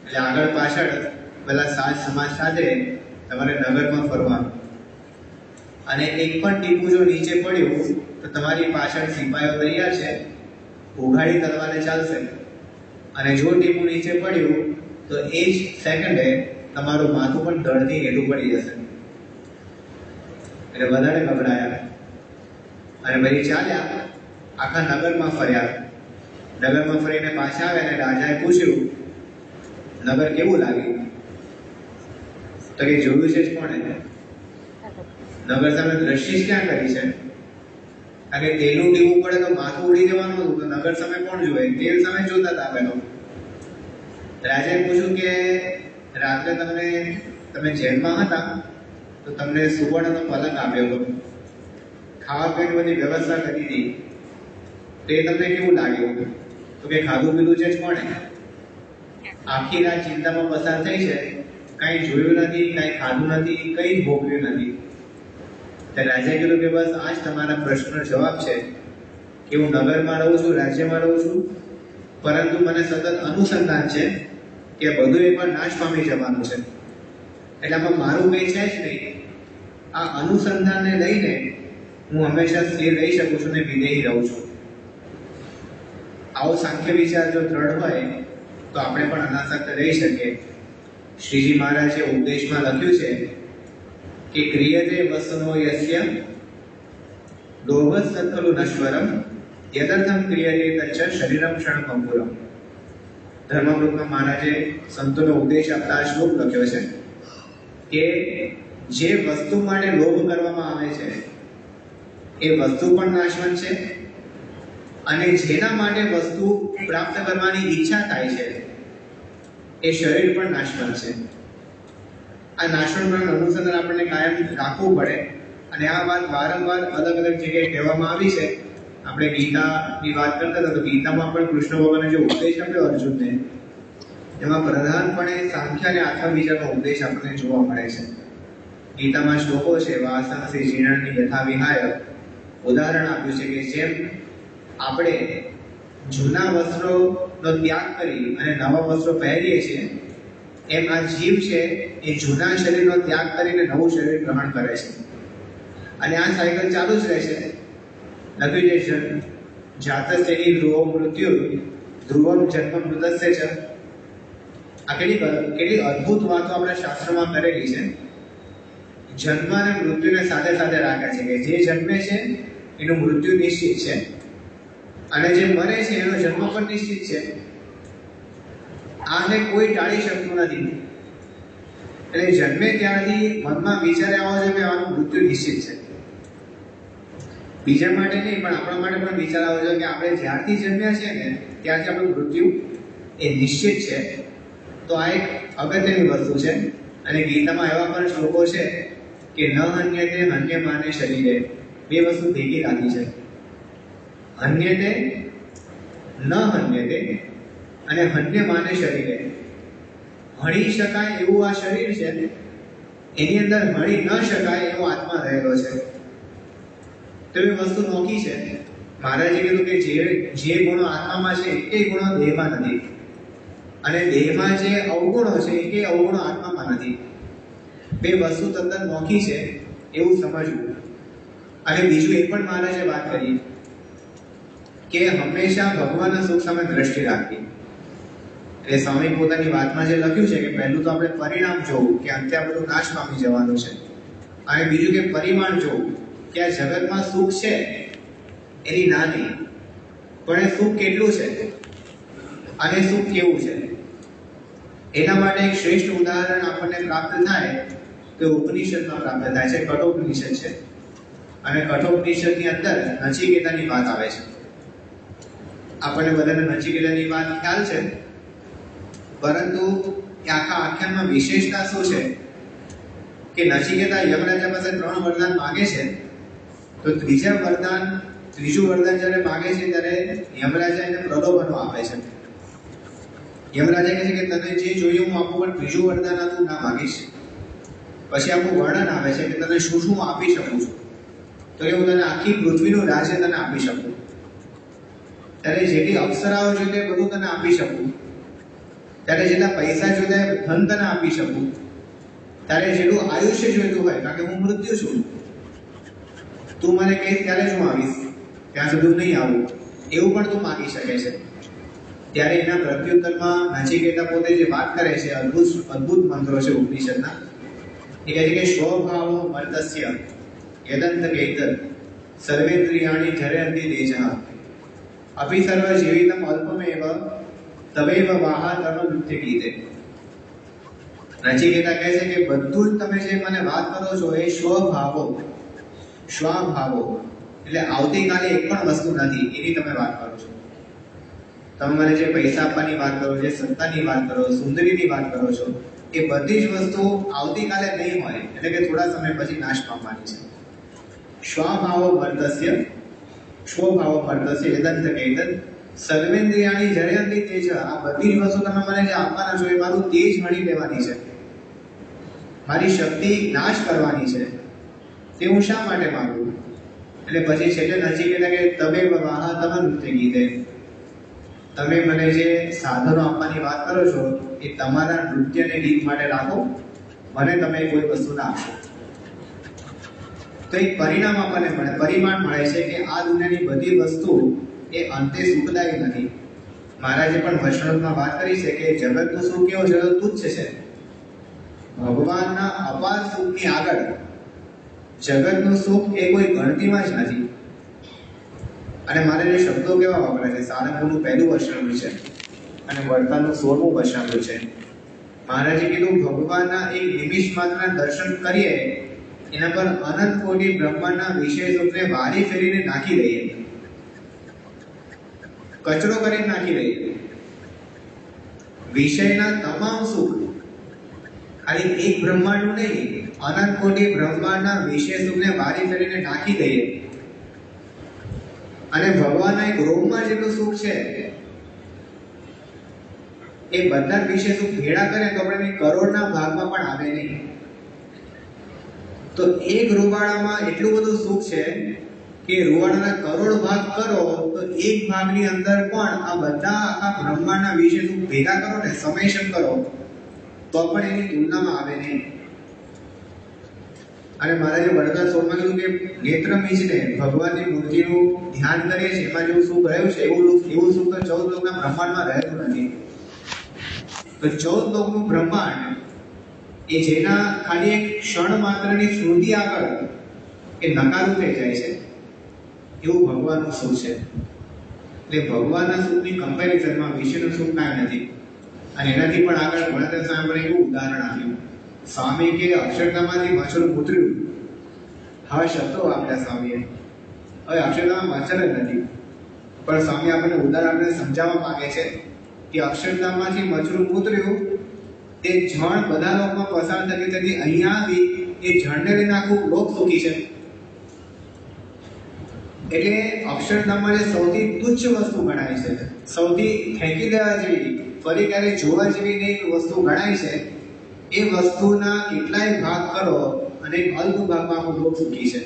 એટલે આગળ પાછળ પેલા સાજ સમાજ સાથે તમારે નગરમાં ફરવાનું. અને એક પણ ટીપું જો નીચે પડ્યું તો તમારી પાછળ સિપાહીઓ તૈયાર છે, ઉઘાડી તલવારે ચાલશે. અને જો ટીપું નીચે પડ્યું તો એ જ સેકન્ડે તમારું માથું પણ ધડથી હેઠું પડી જશે. એટલે વધારે ગભરાયા અને પછી ચાલ્યા, આખા નગરમાં ફર્યા. નગરમાં ફરીને પાછા આવ્યા અને રાજાએ પૂછ્યું, નગર કેવું લાગ્યું? તો કે જોયું છે જ કોણે? નગર સામે દ્રષ્ટિ ક્યાં કરી છે? કારણ કે તેલનું ટીપું પડે તો માથું ઉડી જવાનું હતું, તો નગર સામે કોણ જોવે? તેલ સામે જોતા હતા પેલો. રાજાએ પૂછ્યું કે રાત્રે તમે જેલમાં હતા તો તમને સુવર્ણનો પલંગ આપ્યો હતો, ખાવા પીવાની બધી વ્યવસ્થા કરી હતી, તો એ તમને કેવું લાગ્યું? તો કે ખાધું પીધું છે જ કોણે? આખી રાત ચિંતામાં પસાર થઈ છે, કાંઈ જોયું નથી, કાંઈ ખાધું નથી, કંઈ જ ભોગવ્યું નથી. રાજાએ કીધું કે બસ આ જ તમારા પ્રશ્નનો જવાબ છે કે હું નગરમાં રહું છું, રાજ્યમાં રહું છું, પરંતુ મને સતત અનુસંધાન છે કે બધું એકવાર નાશ પામી જવાનું છે. એટલે આમાં મારું કંઈ છે જ નહીં. આ અનુસંધાનને લઈને હું હંમેશા સ્થિર રહી શકું છું ને વિદેહી રહું છું. આવો સાંખ્ય વિચાર જો દ્રઢ હોય તો આપણે પણ અનાસક્ત રહી શકીએ. શ્રીજી મહારાજે ઉપદેશમાં લખ્યું છે કે ક્રિયતે વસ્તુનો યસ્ય લોભસ્ત ખલુ નશ્વરમ યદર્થમ ક્રિયતે તચ્ચ શરીરમ ક્ષણભંગુરમ. ધર્મવૃત્તમાં મહારાજે સંતોનો ઉપદેશ આપતા શ્લોક લખ્યો છે કે જે વસ્તુ માટે લોભ કરવામાં આવે છે એ વસ્તુ પણ નાશવંત છે, અને જેના માટે વસ્તુ પ્રાપ્ત કરવાની ઈચ્છા થાય છે એ શરીર પણ નાશવંત છે. આ નાશવંતનું અનુસંધાન આપણને કાયમ રાખવું પડે. અને આ વાત વારંવાર અલગ અલગ જગ્યાએ કહેવામાં આવી છે. આપણે ગીતાની વાત કરતા હતા તો ગીતામાં પણ કૃષ્ણ ભગવાને જે ઉપદેશ આપ્યો અર્જુનને, એમાં પ્રધાનપણે સાંખ્ય અને આત્મ વિચારનો ઉપદેશ આપણને જોવા મળે છે. ગીતામાં શ્લોકો છે, વાસંસી જીર્ણની યથા વિહાય, ઉદાહરણ આપ્યું છે કે જેમ આપણે જૂના વસ્ત્રોનો ત્યાગ કરી અને નવા વસ્ત્રો પહેરીએ છીએ, એમ આ જીવ છે એ જૂના શરીરનો ત્યાગ કરીને નવું શરીર ગ્રહણ કરે છે. અને આ સાયકલ ચાલુ જ રહે છે. લખ્યું છે જાતસ્ય હિ ધ્રુવો મૃત્યુ ધ્રુવમ જન્મ મૃતસ્ય ચ. આ કેટલી અદ્ભુત વાતો આપણા શાસ્ત્રમાં કરેલી છે. જન્મ અને મૃત્યુને સાથે સાથે રાખે છે કે જે જન્મે છે એનું મૃત્યુ નિશ્ચિત છે અને જે મરે છે એનો જન્મ પણ નિશ્ચિત છે. આને કોઈ ટાળી શકતું નથી. એટલે જન્મે ત્યારથી મનમાં વિચાર આવો છે કે આનું મૃત્યુ નિશ્ચિત છે. બીજા માટે નહીં પણ આપણા માટે પણ વિચાર આવો છે કે આપણે જ્યારથી જન્મ્યા છે ને ત્યારથી આપણું મૃત્યુ એ નિશ્ચિત છે. તો આ એક અગત્યની વસ્તુ છે. અને ગીતામાં એવા પણ શ્લોકો છે કે ન હન્યતે હન્યમાને શરીરે, બે વસ્તુ ભેગી રાખી છે. હન્યતે ન હન્યતે અને હન્યમાને શરીરે. હણી શકાય એવું આ શરીર છે, એની અંદર હણી ન શકાય એવો આત્મા રહેલો છે. તો એ વસ્તુ નોખી છે. મહારાજે કીધું કે જે ગુણો આત્મામાં છે એ ગુણો દેહમાં નથી, અને દેહમાં જે અવગુણો છે એ અવગુણો આત્મામાં નથી. બે વસ્તુ તદ્દન નોખી છે એવું સમજવું. અને બીજું એ પણ મહારાજે વાત કરી કે હંમેશા ભગવાનના સુખ સામે દ્રષ્ટિ રાખવી. એટલે સ્વામી પોતાની વાતમાં જે લખ્યું છે કે પહેલું તો આપણે પરિણામ જોવું કે અંતે આ બધું નાશ પામી જવાનું છે, અને બીજું કે પરિમાણ જોવું કે આ જગતમાં સુખ છે એની નાની, પણ એ સુખ કેટલું છે અને સુખ કેવું છે. એના માટે એક શ્રેષ્ઠ ઉદાહરણ આપણને પ્રાપ્ત થાય તો ઉપનિષદમાં પ્રાપ્ત થાય છે. કઠોપનિષદ છે, અને કઠોપનિષદની અંદર નચિકેતાની વાત આવે છે. આપણને બધાને નચિકેતાની વાત ખ્યાલ છે, પરંતુ આખા આખ્યાનમાં વિશેષતા શું છે કે નચિકેતા યમરાજા પાસે 3 વરદાન માંગે છે, તો ત્રીજું વરદાન જ્યારે માંગે છે ત્યારે યમરાજા એને પ્રલોભનો આપે છે. યમરાજા કહે છે કે તને જે જોયું હું આપું, પણ ત્રીજું વરદાન તું ના માંગીશ. પછી આખું વર્ણન આવે છે કે તને શું શું આપી શકું છું. તો એ હું તને આખી પૃથ્વીનું રાજ્ય તને આપી શકું, ત્યારે જેટલી અપ્સરાઓ જોઈએ બધું તને આપી શકું, ત્યારે જેટલા પૈસા જોઈતા ધન તને આપી શકું, ત્યારે જેટલું આયુષ્ય જોઈતું હોય, કારણ કે હું મૃત્યુ છું, તું મને કહીશ ત્યારે જ હું આવીશ, ત્યાં સુધી નહીં આવું, એવું પણ તું માંગી શકે છે. ત્યારે એના પ્રત્યુત્તરમાં નચિકેતા પોતે જે વાત કરે છે, અદ્ભુત મંત્રો છે ઉપનિષદના. એ કહે છે કે સ્વભાવો મર્તસ્ય યદંત કેતર સર્વેન્દ્રિયાણિ જરયંતિ દેજઃ અપી સર્વ જીવિતમ અલ્પમેવ તવૈવ વાહાતમ નૃત્ય ગીતે. નચિકેતા કહે છે કે બધું જ તમે જે મને વાત કરો છો એ સ્વભાવો એટલે આવતીકાલે એક પણ વસ્તુ નથી એની તમે વાત કરો છો. તમે મને જે પૈસા આપવાની વાત કરો, જે સત્તાની વાત કરો, સુંદરીની વાત કરો છો, એ બધી જ વસ્તુ આવતીકાલે નહીં હોય, એટલે કે થોડા સમય પછી નાશ પામવાની છે. સ્વભાવો મર્તસ્ય યદંત કેતર સર્વેન્દ્રિયાણિ જરયંતિ તેજ. આ બધી જ વસ્તુ તમે મને જે આપવાના છો એ મારું તેજ હણી લેવાની છે, મારી શક્તિ નાશ કરવાની છે. તે હું શા માટે માંગુ? એટલે પછી છેલ્લે નચિકેતા કે તમે વાહાતમ નૃત્ય ગીતે, તમે મને જે સાધનો આપવાની વાત કરો છો એ તમારા નૃત્ય અને ગીત માટે રાખો, મને તમે કોઈ વસ્તુ ના આપશો. તો એક પરિણામ આપણને મળે, પરિમાણ મળે છે કે આ દુનિયાની બધી વસ્તુ એ અંતે સુખદાયી નથી. મહારાજે પણ વૈષ્ણવમાં વાત કરી છે કે જગતનું સુખ કેવું છે તો તુચ્છ છે. ભગવાનના અપાર સુખની આગળ જગતનું સુખ એ કોઈ ગણતીમાં જ નથી. અને મારે જે શબ્દો કેવા વાપરે છે, સારંગપુરનું 1લું વચનામૃત છે અને વડતાલનું 16મું વચનામૃત છે. મહારાજે કીધું ભગવાનના એક નિમિષ માત્રના દર્શન કરીએ એના પર અનંત કોટી બ્રહ્માંડના વિષય સુખને વારી ફેરીને નાખી દઈએ, કચરો કરીને નાખી દઈએ. વિષયના તમામ સુખ, ખાલી એક બ્રહ્માંડનું નહીં, અનંત કોટી બ્રહ્માંડના વિષય સુખને વારી ફેરીને નાખી દઈએ, અને ભગવાનના એક રોગમાં જેટલું સુખ છે એ બધા વિષય સુખ ભેળા કરે તો આપણે કરોડના ભાગમાં પણ આવે નહીં. તો એક રૂવાડામાં એટલું બધું સુખ છે કે રૂવાડાના કરોડ ભાગ કરો તો એક ભાગની અંદર પણ આ બધા આખા બ્રહ્માંડના વિશે સુખ ભેગા કરો ને સમેશન કરો તો પણ એની તુલનામાં આવે નહીં. અને મહારાજે વડતાલ 16 માં કીધું કે નેત્ર મીચને ભગવાનની મૂર્તિનું ધ્યાન કરીએ છીએ એમાં જેવું સુખ રહ્યું છે એવું સુખ 14 લોકના બ્રહ્માંડમાં રહેલું નથી. તો 14 લોકનું બ્રહ્માંડ એ જેના ખાલી એક ક્ષણ માત્રની સ્મૃતિ આગળ એ નકારું થઈ જાય છે એવું ભગવાનનું સુખ છે. એટલે ભગવાનના સુખની કમ્પેરિઝનમાં વિશ્વનું સુખ કાંઈ નથી. અને એનાથી પણ આગળ ભણતર સ્વામી એવું ઉદાહરણ આપ્યું. સ્વામી કે અક્ષરધામમાંથી મચ્છરું ઉતર્યું. હવે શબ્દો આપ્યા સ્વામીએ. હવે અક્ષરધામમાં મચ્છર જ નથી, પણ સ્વામી આપણને ઉદાહરણ આપણે સમજાવવા માંગે છે કે અક્ષરધામમાંથી મચ્છરું ઉતર્યું, તે જણ બધા લોકમાં પસાર થતી અહીંયા આવી, એ જણને લઈને આખું લોક સુખી છે. એટલે અક્ષરધામમાં જે સૌથી તુચ્છ વસ્તુ ગણાય છે, સૌથી ફેંકી દેવા જેવી, ફરી ક્યારે જોવા જેવી નહીં વસ્તુ ગણાય છે, એ વસ્તુના કેટલાય ભાગ કરો અને એક અલ્પ ભાગમાં આખું લોક સુખી છે.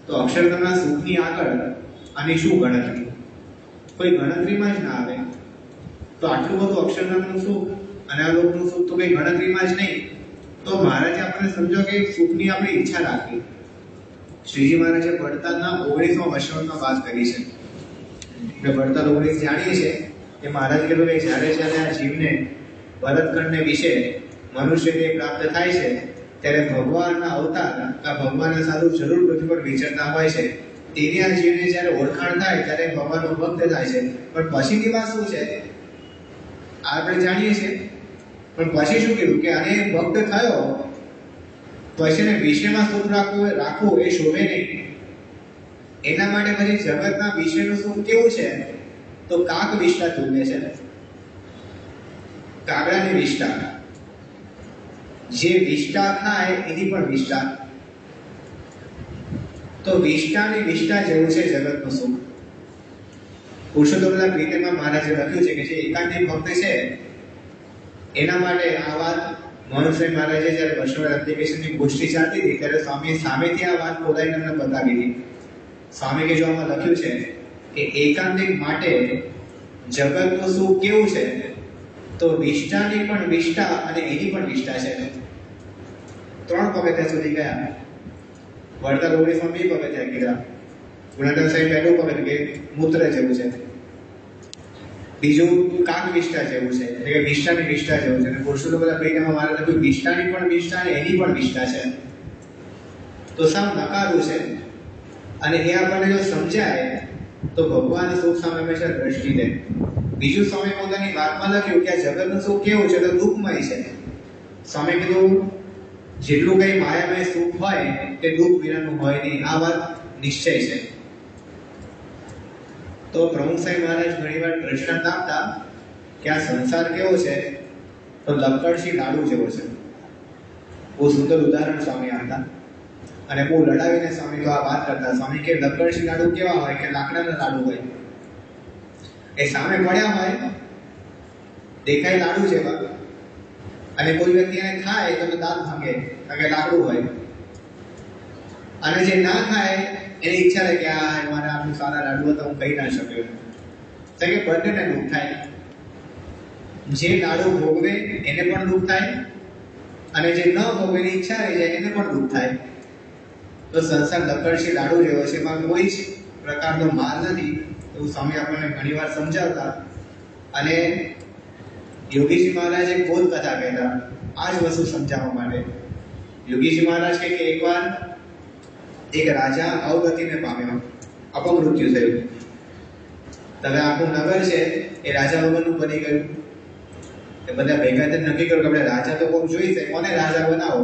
તો અક્ષરધામના સુખની આગળ આની શું ગણતરી? કોઈ ગણતરીમાં જ ના આવે. તો આટલું બધું અક્ષરધામનું સુખ અને આ લોકનું સુખ તો કઈ ગણતરીમાં જ નહીં. તો મહારાજે આપણને સમજો કે સુખની આપણી ઈચ્છા રાખી. શ્રીજી મહારાજે વડતાલના 19મા વસણમાં વાત કરી છે. આપણે વડતાલ 19 જાણીએ છીએ કે મહારાજ કીધું કે જ્યારે આ જીવને ભરતખંડને વિશે મનુષ્યને પ્રાપ્ત થાય છે ત્યારે ભગવાનના અવતાર ભગવાનના સાધુ જરૂર પૃથ્વી પર વિચરતા હોય છે. તેની આ જીવને જ્યારે ઓળખાણ થાય ત્યારે ભગવાનનો ભક્ત થાય છે. પણ પછીની વાત શું છે આપણે જાણીએ છીએ. પણ પછી શું કીધું કે આને ભક્ત થયો પછી એને વિષયમાં સુખ રાખવું એ શોભે નહીં. એના માટે પછી જગતના વિષયનું સુખ કેવું છે તો કાક વિષ્ટા તુલ્ય છે. કાગડાની વિષ્ટા, જે વિષ્ટા ખાય એની પણ વિષ્ટા. તો વિષ્ટાની વિષ્ટા જેવું છે જગતનું સુખ. પુરુષોત્તમના પ્રીતિમાં મહારાજે લખ્યું છે કે જે એકાંતિક ભક્ત છે એના માટે આ વાત મનુષ્ય મહારાજે જ્યારે વૈષ્ણવ એપ્લિકેશનની ગોષ્ઠી ચાલતી હતી ત્યારે સ્વામીએ સામેથી આ વાત પોતાની અમને બતાવી હતી. સ્વામી કે જો આમાં લખ્યું છે કે એકાંતિક માટે જગતનું સુખ કેવું છે તો વિષ્ટાની પણ વિષ્ટા અને એની પણ વિષ્ટા છે. 3 પગથિયા સુધી ગયા. વડતાલ 19માં 2 પગથિયા કીધા. ગુણાઢાર સાહેબ પહેલું પગથિયું કે મૂત્ર જેવું છે, બીજું કાક વિષ્ટા જેવું છે, એટલે કે વિષ્ટાની વિષ્ટા જેવું છે. અને પુરુષોત્તમ બધા પ્રેમમાં મારે લખ્યું વિષ્ટાની પણ વિષ્ટા અને એની પણ વિષ્ટા છે. તો સાવ નકારું છે. અને એ આપણને જો સમજાય તો ભગવાન સુખ સામે હંમેશા દ્રષ્ટિ દે. બીજું સ્વામી પોતાની વાતમાં લખ્યું કે આ જગતનું સુખ કેવું છે તો દુઃખમય છે. સ્વામી કીધું જેટલું કઈ માયામય સુખ હોય તે દુઃખ વિનાનું હોય નહીં. આ વાત નિશ્ચય છે. તો પ્રમુખ સાહેબ મહારાજ ઘણીવાર દ્રષ્ટાંત આપતા કે આ સંસાર કેવો છે તો લક્કડશી લાડુ જેવો છે. બહુ સુંદર ઉદાહરણ સ્વામી આપતા અને બહુ લડાવીને સ્વામી તો આ વાત કરતા. સ્વામી કે લક્કડશી લાડુ કેવા હોય કે લાકડાના લાડુ હોય. એ સામે પડ્યા હોય દેખાય લાડુ જેવા, અને કોઈ વ્યક્તિ એને ખાય તો દાંત ભાંગે કારણ કે લાકડું હોય. અને જે ના ખાય એની ઈચ્છા થાય કે આ મારા આટલું સારા લાડુ હતા હું કહી ના શક્યો. તો કે બંનેને દુઃખ થાય. જે લાડુ ભોગવે એને પણ દુઃખ થાય અને જે ન ભોગવે એની ઈચ્છા રહી જાય એને પણ દુઃખ થાય. તો સંસાર લક્કડશી લાડુ જેવો છે, એમાં કોઈ જ પ્રકારનો માલ નથી એવું સ્વામી આપણને ઘણીવાર સમજાવતા. અને યોગીજી મહારાજ એક બોધ કથા કહેતા આ જ વસ્તુ સમજાવવા માટે. યોગીજી મહારાજ કહે કે એકવાર એક રાજા અવગતિને પામ્યો, અપમૃત્યુ થયું. હવે આખું નગર છે એ રાજા વગરનું બની ગયું. એ બધા ભેગા થઈને નક્કી કર્યું કે આપણે રાજા તો કોણ જોઈશે, કોને રાજા બનાવો.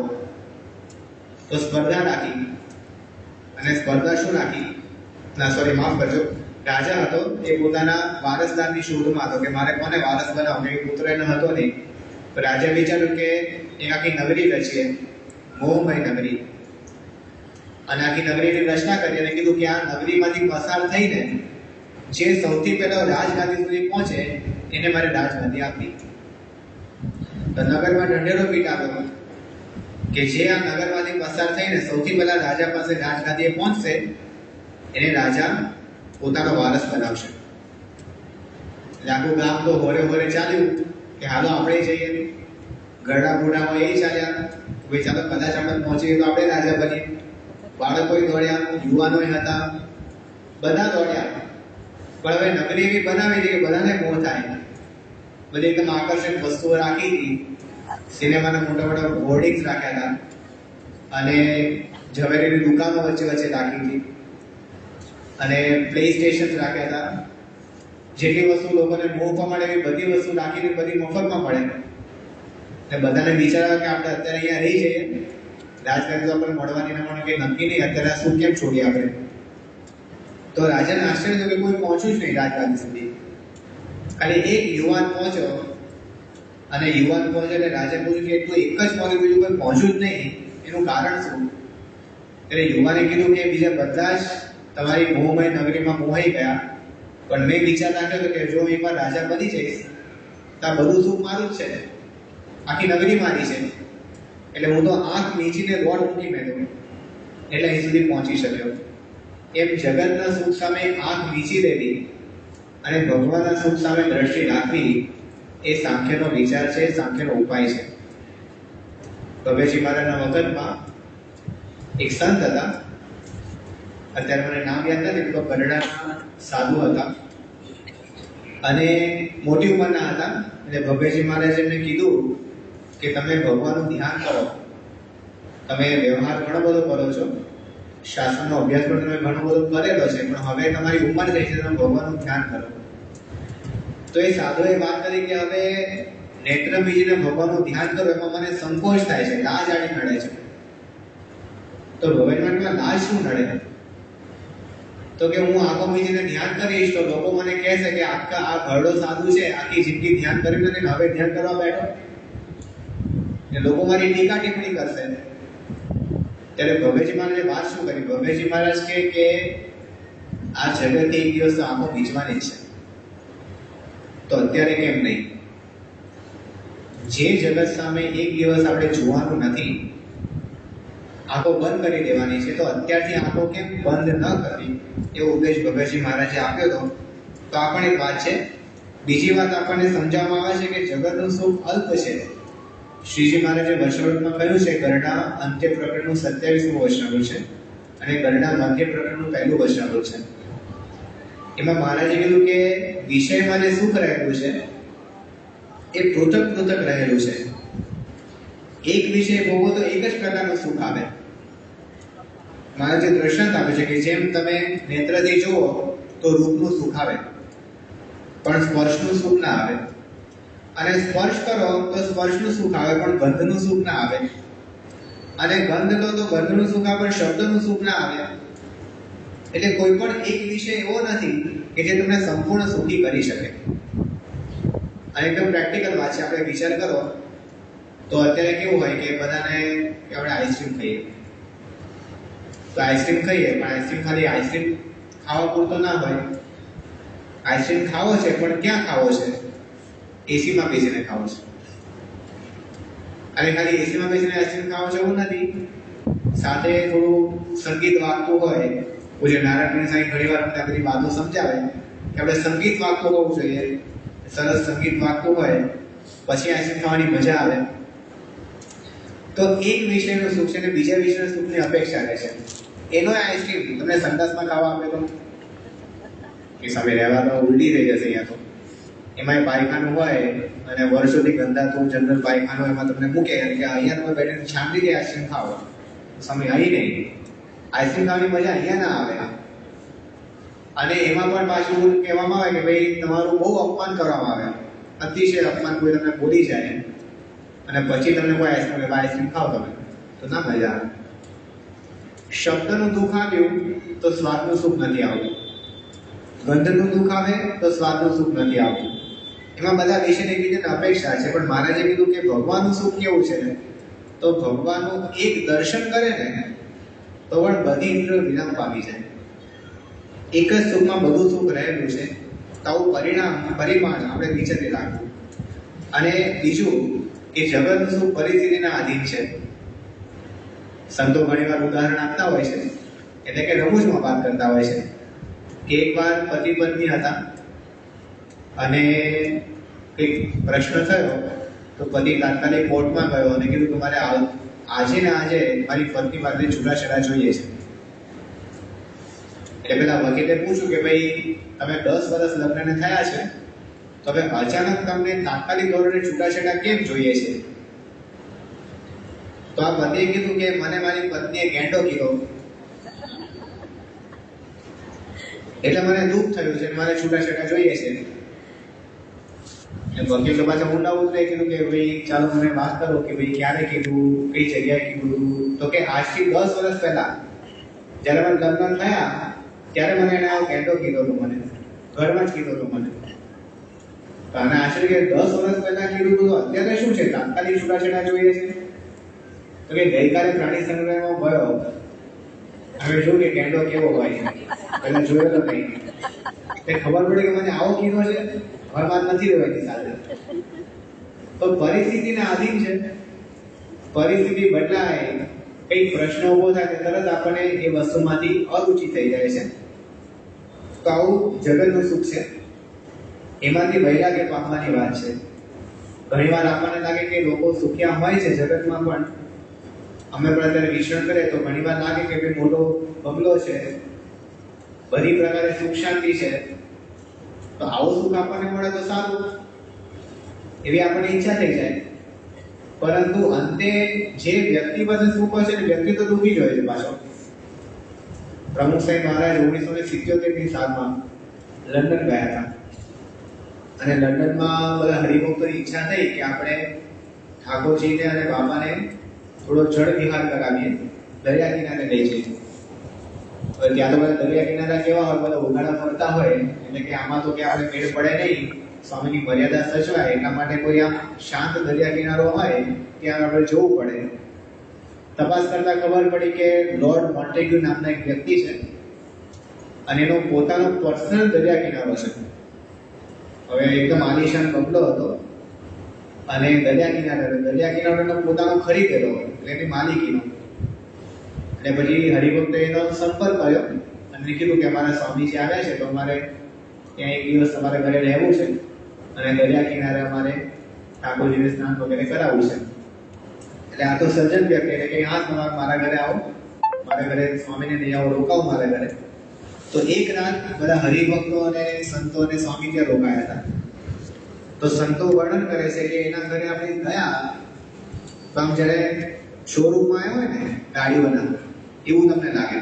તો સ્પર્ધા રાખી. અને સ્પર્ધા શું રાખી? માફ કરજો, રાજા હતો એ પોતાના વારસદારની શોધમાં હતો કે મારે કોને વારસ બનાવો, કે પુત્ર એને હતો નહીં. તો રાજા વિચાર્યું કે એક આખી નગરી રચીએ, મોહમય નગરી. અને આખી નગરીની રચના કરી અને કીધું કે આ નગરીમાંથી પસાર થઈને જે સૌથી પહેલો રાજગાદી સુધી પહોંચે એને મારે રાજગાદી આપી. તો નગરમાં ઢંઢેરો પીટાવ્યો કે જે આ નગરમાંથી પસાર થઈને સૌથી પહેલા રાજા પાસે રાજગાદીએ પહોંચશે એને રાજા પોતાનો વારસ બનાવશે. એટલે આખું ગામ તો હોરે હોરે ચાલ્યું કે હાલો આપણે જઈએ. ઘરડા બુઢા હોય એ ચાલ્યા, ભાઈ ચાલો કદાચ આપણે પહોંચીએ તો આપણે રાજા બનીએ. બાળકો દોડ્યા, યુવાનો હતા, બધા દોડ્યા. પણ હવે નગરી એવી બનાવી હતી કે બધાને મોહ થાય. બધી એકદમ આકર્ષક વસ્તુઓ રાખી હતી. સિનેમાના મોટા મોટા હોર્ડિંગ્સ રાખ્યા હતા અને ઝવેરીની દુકાનો વચ્ચે વચ્ચે રાખી હતી અને પ્લે સ્ટેશન રાખ્યા હતા. જેટલી વસ્તુ લોકોને મોહ પમાડે એવી બધી વસ્તુ રાખીને બધી મફતમાં મળે. એટલે બધાને વિચાર્યા કે આપણે અત્યારે અહીંયા રહી જઈએ, રાજગાદી તો આપણે મળવાની ના મળે કંઈ નક્કી નહીં, અત્યારે શું કેમ છોડીએ આપણે. તો રાજાને આશ્ચર્ય થયું કે કોઈ પહોંચ્યું જ નહીં રાજગાદી સુધી. ખાલી એક યુવાન પહોંચ્યો અને યુવાન પહોંચ્યો એટલે રાજા પૂછ્યું કે તું એક જ પહોંચ્યું, બીજું કોઈ પહોંચ્યું જ નહીં, એનું કારણ શું? એટલે યુવાને કીધું કે બીજા બધા જ તમારી મોહમય નગરીમાં મોહાઈ ગયા, પણ મેં વિચાર રાખ્યો કે જો એકવાર રાજા બની જઈશ તો આ બધું સુખ મારું જ છે, આખી નગરી મારી છે. એટલે હું તો આંખ નીચીને દોડ મૂકી મેળ્યો એટલે અહીં સુધી પહોંચી શક્યો. એમ જગતના સુખ સામે આંખ નીચી દેવી અને ભગવાનના સુખ સામે દ્રષ્ટિ રાખવી એ સાંખ્યનો વિચાર છે, સાંખ્યનો ઉપાય છે. ભગતજી મહારાજના વખતમાં એક સંત હતા, અત્યારે મને નામ યાદ નથી, તો ગઢડાના સાધુ હતા અને મોટી ઉંમરના હતા. એટલે ભગતજી મહારાજે એમને કીધું કે તમે ભગવાનનું ધ્યાન કરો, તમે વ્યવહાર ઘણો બધો કરો છો, શાસ્ત્રનો અભ્યાસ પણ તમે ઘણો બધો કરેલો છે, પણ હવે તમારી ઉંમર થઈ છે, તમે ભગવાનનું ધ્યાન કરો. તો એ સાધુએ વાત કરી કે હવે નેત્ર બીજીને ભગવાનનું ધ્યાન કરો એમાં મને સંકોચ થાય છે, લાજ આડી નડે છે. તો ભગવાનમાં લાજ શું નડે? તો કે હું આંખો બીજીને ધ્યાન કરીશ તો લોકો મને કહેશે કે આખા આ ઘરડો સાધુ છે, આખી જિંદગી ધ્યાન કરીને હવે ધ્યાન કરવા બેઠો, ને લોકો મારી ટીકા ટિપ્પણી કરશે. ત્યારે ભગતજી મહારાજે વાત શું કરી? ભગતજી મહારાજ કે આ જગત એક દિવસ તો આંખો બીજવાની છે, તો અત્યારે કેમ નહીં? જે જગત સામે એક દિવસ આપણે જોવાનું નથી, આંખો બંધ કરી દેવાની છે, તો અત્યારથી આંખો કેમ બંધ ન કરવી એવો ઉપદેશ ભગતજી મહારાજે આપ્યો હતો. તો આ પણ એક વાત છે. બીજી વાત આપણને સમજાવવામાં આવે છે કે જગતનું સુખ અલ્પ છે. શ્રીજી મહારાજે વૈષ્ણવમાં કહ્યું છે, ગરડા અંત્ય પ્રકરણનું 27મું વચનામૃત છે અને ગરડા મધ્ય પ્રકરણનું 1લું વચનામૃત છે. એમાં મહારાજે કીધું કે વિષયમાં જે સુખ રહેલું છે એ પૃથક પૃથક રહેલું છે. એક વિષય ભોગવો તો એક જ પ્રકારનું સુખ આવે. મહારાજે દ્રષ્ટાંત આપ્યું છે કે જેમ તમે નેત્રથી જુઓ તો રૂપનું સુખ આવે, પણ સ્પર્શનું સુખ ના આવે, અને સ્પર્શ કરો તો સ્પર્શનું સુખ આવે પણ ગંધનું સુખ ના આવે, અને ગંધ લો તો ગંધનું સુખ આવે પણ શબ્દનું સુખ ના આવે. એટલે કોઈ પણ એક વિષય એવો નથી કે જે તમને સંપૂર્ણ સુખી કરી શકે. અને એકદમ પ્રેક્ટિકલ વાત છે. આપણે વિચાર કરો તો અત્યારે કેવું હોય કે બધાને કે આપણે આઈસ્ક્રીમ ખાઈએ, તો આઈસ્ક્રીમ ખાઈએ પણ આઈસ્ક્રીમ ખાલી આઈસ્ક્રીમ ખાવા પૂરતો ના હોય. આઈસ્ક્રીમ ખાવો છે પણ ક્યાં ખાવો છે? એસીમાં બેસીને ખાવો છે. અને ખાલી એસીમાં બેસીને આઈસ્ક્રીમ ખાવો છે એવું નથી, સાથે થોડું સંગીત વાગતું હોય. પૂજ્ય નારાયણ સાંઈ ઘણી વાર આ બધી વાતો સમજાવે કે આપણે સંગીત વાગતું હોવું જોઈએ. સરસ સંગીત વાગતું હોય પછી આઈસ્ક્રીમ ખાવાની મજા આવે. તો એક વિષયનું સુખ છે અને બીજા વિષયના સુખની અપેક્ષા રહે છે. એનો આઈસ્ક્રીમ તમને સંડાસમાં ખાવા આપે તો કે સામે રહેવા તો ઉલટી થઈ જશે. અહીંયા તો એમાં પાયખાનું હોય અને વર્ષોથી ગંધાતું જનરલ પાયખાનું એમાં તમને મૂકે કે અહીંયા તમે બેઠીને શાંતિથી આઈસ્ક્રીમ ખાઓ. સમય અહીં નહીં, આઈસ્ક્રીમ ખાવાની મજા અહીંયા ના આવે. અને એમાં પણ પાછું કહેવામાં આવે કે ભાઈ તમારું બહુ અપમાન કરવામાં આવે, અતિશય અપમાન. કોઈ તમને બોલી જાય અને પછી તમને કોઈ આઈસ્ક્રીમ ખાઓ તમે તો ના મજા આવે. શબ્દનું દુઃખ આવ્યું તો સ્વાદનું સુખ નથી આવતું, ગંધનું દુઃખ આવે તો સ્વાદનું સુખ નથી આવતું. એમાં બધા વિષયની એકબીજાને અપેક્ષા છે. પણ મહારાજે કીધું કે ભગવાનનું સુખ કેવું છે તો ભગવાનનું એક દર્શન કરે ને તો પણ બધી ઇન્દ્રિયો વિરામ પામી જાય. એક જ સુખમાં બધું સુખ રહેલું છે. તો આવું પરિમાણ આપણે વિચારી રાખવું. અને બીજું કે જગતનું સુખ પરિસ્થિતિના આધીન છે. સંતો ઘણીવાર ઉદાહરણ આપતા હોય છે, એટલે કે રમૂજમાં વાત કરતા હોય છે કે એકવાર પતિ પત્ની હતા અને કંઈક પ્રશ્ન થયો તો પતિ તાત્કાલિક કોર્ટમાં ગયો અને કીધું કે મારે આજે ને આજે મારી પત્ની પાસે છૂટાછેડા જોઈએ છે. એટલે પેલા વકીલે પૂછ્યું કે ભાઈ તમે 10 વર્ષ લગ્નને થયા છે તો હવે અચાનક તમને તાત્કાલિક ધોરણે છૂટાછેડા કેમ જોઈએ છે? તો આ પતિએ કીધું કે મને મારી પત્નીએ ગેંડો કીધો એટલે મને દુઃખ થયું છે, મારે છૂટાછેડા જોઈએ છે. વકીલ તો પાછા ઊંડા ઉતરે કીધું કે ભાઈ ચાલો મને વાત કરો કે ભાઈ ક્યારે કીધું, કઈ જગ્યાએ કીધું? તો કે આજથી 10 વર્ષ પહેલા જ્યારે મને લગ્ન થયા ત્યારે મને એને આવો ગેંડો કીધો હતો, મને ઘરમાં જ કીધો હતો મને. તો આને આશ્ચર્ય કે 10 વર્ષ પહેલા કીધું તો અત્યારે શું છે, તાત્કાલિક છૂટાછેડા જોઈએ છે? તો કે ગઈકાલે પ્રાણી સંગ્રહાલયમાં ગયો, હવે જોયું કે ગેંડો કેવો હોય, પહેલા જોયેલો નહીં, તે ખબર પડી કે મને આવો કીધો છે, ઘરમાં નથી રહેવાની સાથે. તો પરિસ્થિતિને આધીન છે, પરિસ્થિતિ બદલાય, કઈ પ્રશ્ન ઉભો થાય કે તરત આપણને એ વસ્તુમાંથી અરુચિ થઈ જાય છે. તો આવું જગતનું સુખ છે, એમાંથી વૈરાગ્ય પામવાની વાત છે. ઘણીવાર આપણને લાગે કે લોકો સુખ્યા હોય છે જગતમાં, પણ અમે પણ અત્યારે વિચરણ કરીએ તો ઘણીવાર લાગે કે ભાઈ મોટો બંગલો છે, બધી પ્રકારે સુખ શાંતિ છે, તો આવું સુખ આપણને મળે તો સારું, એવી આપણને ઈચ્છા થઈ જાય. પરંતુ અંતે જે વ્યક્તિ પાસે સુખ હોય છે, વ્યક્તિ તો દુઃખી જ હોય છે પાછો. પ્રમુખ સાહેબ મહારાજ 1977ની સાલમાં લંડન ગયા હતા અને લંડનમાં બધા હરિભક્તોની ઈચ્છા થઈ કે આપણે ઠાકોરજીને અને બાપાને થોડો જળ વિહાર કરાવીએ, દરિયા કિનારે લઈ જઈએ. ત્યાં તો બધા દરિયા કિનારા કેવા હોય, બધા ઉઘાડા ફરતા હોય, એટલે કે આમાં તો કે આપણે મેળ પડે નહીં, સ્વામીની મર્યાદા સચવાય, એટલા માટે કોઈ આમ શાંત દરિયા કિનારો હોય ત્યાં આપણે જવું પડે. તપાસ કરતા ખબર પડી કે લોર્ડ મોન્ટેગ્યુ નામના એક વ્યક્તિ છે અને એનો પોતાનો પર્સનલ દરિયા કિનારો છે. હવે એકદમ આલિશાન બંગલો હતો અને દરિયા કિનારો પોતાનો ખરીદેલો, એટલે એની માલિકીનો. અને પછી હરિભક્તે એનો સંપર્ક કર્યો અને કીધું કે અમારા સ્વામીજી આવ્યા છે તો અમારે ત્યાં એક દિવસ તમારે ઘરે રહેવું છે અને દરિયા કિનારે અમારે ઠાકોરજીને સ્નાન વગેરે કરાવવું છે. એટલે આ તો સજ્જન વ્યક્તિ, એટલે કે હા તમે મારા ઘરે આવો, મારા ઘરે સ્વામીને નહીં આવો, રોકાવો મારા ઘરે. તો એક રાત બધા હરિભક્તો અને સંતો અને સ્વામી ત્યાં રોકાયા હતા. તો સંતો વર્ણન કરે છે કે એના ઘરે આપણે ગયા તો આમ જ્યારે શોરૂમમાં આવ્યો હોય ને ગાડીઓના, એવું તમને લાગે.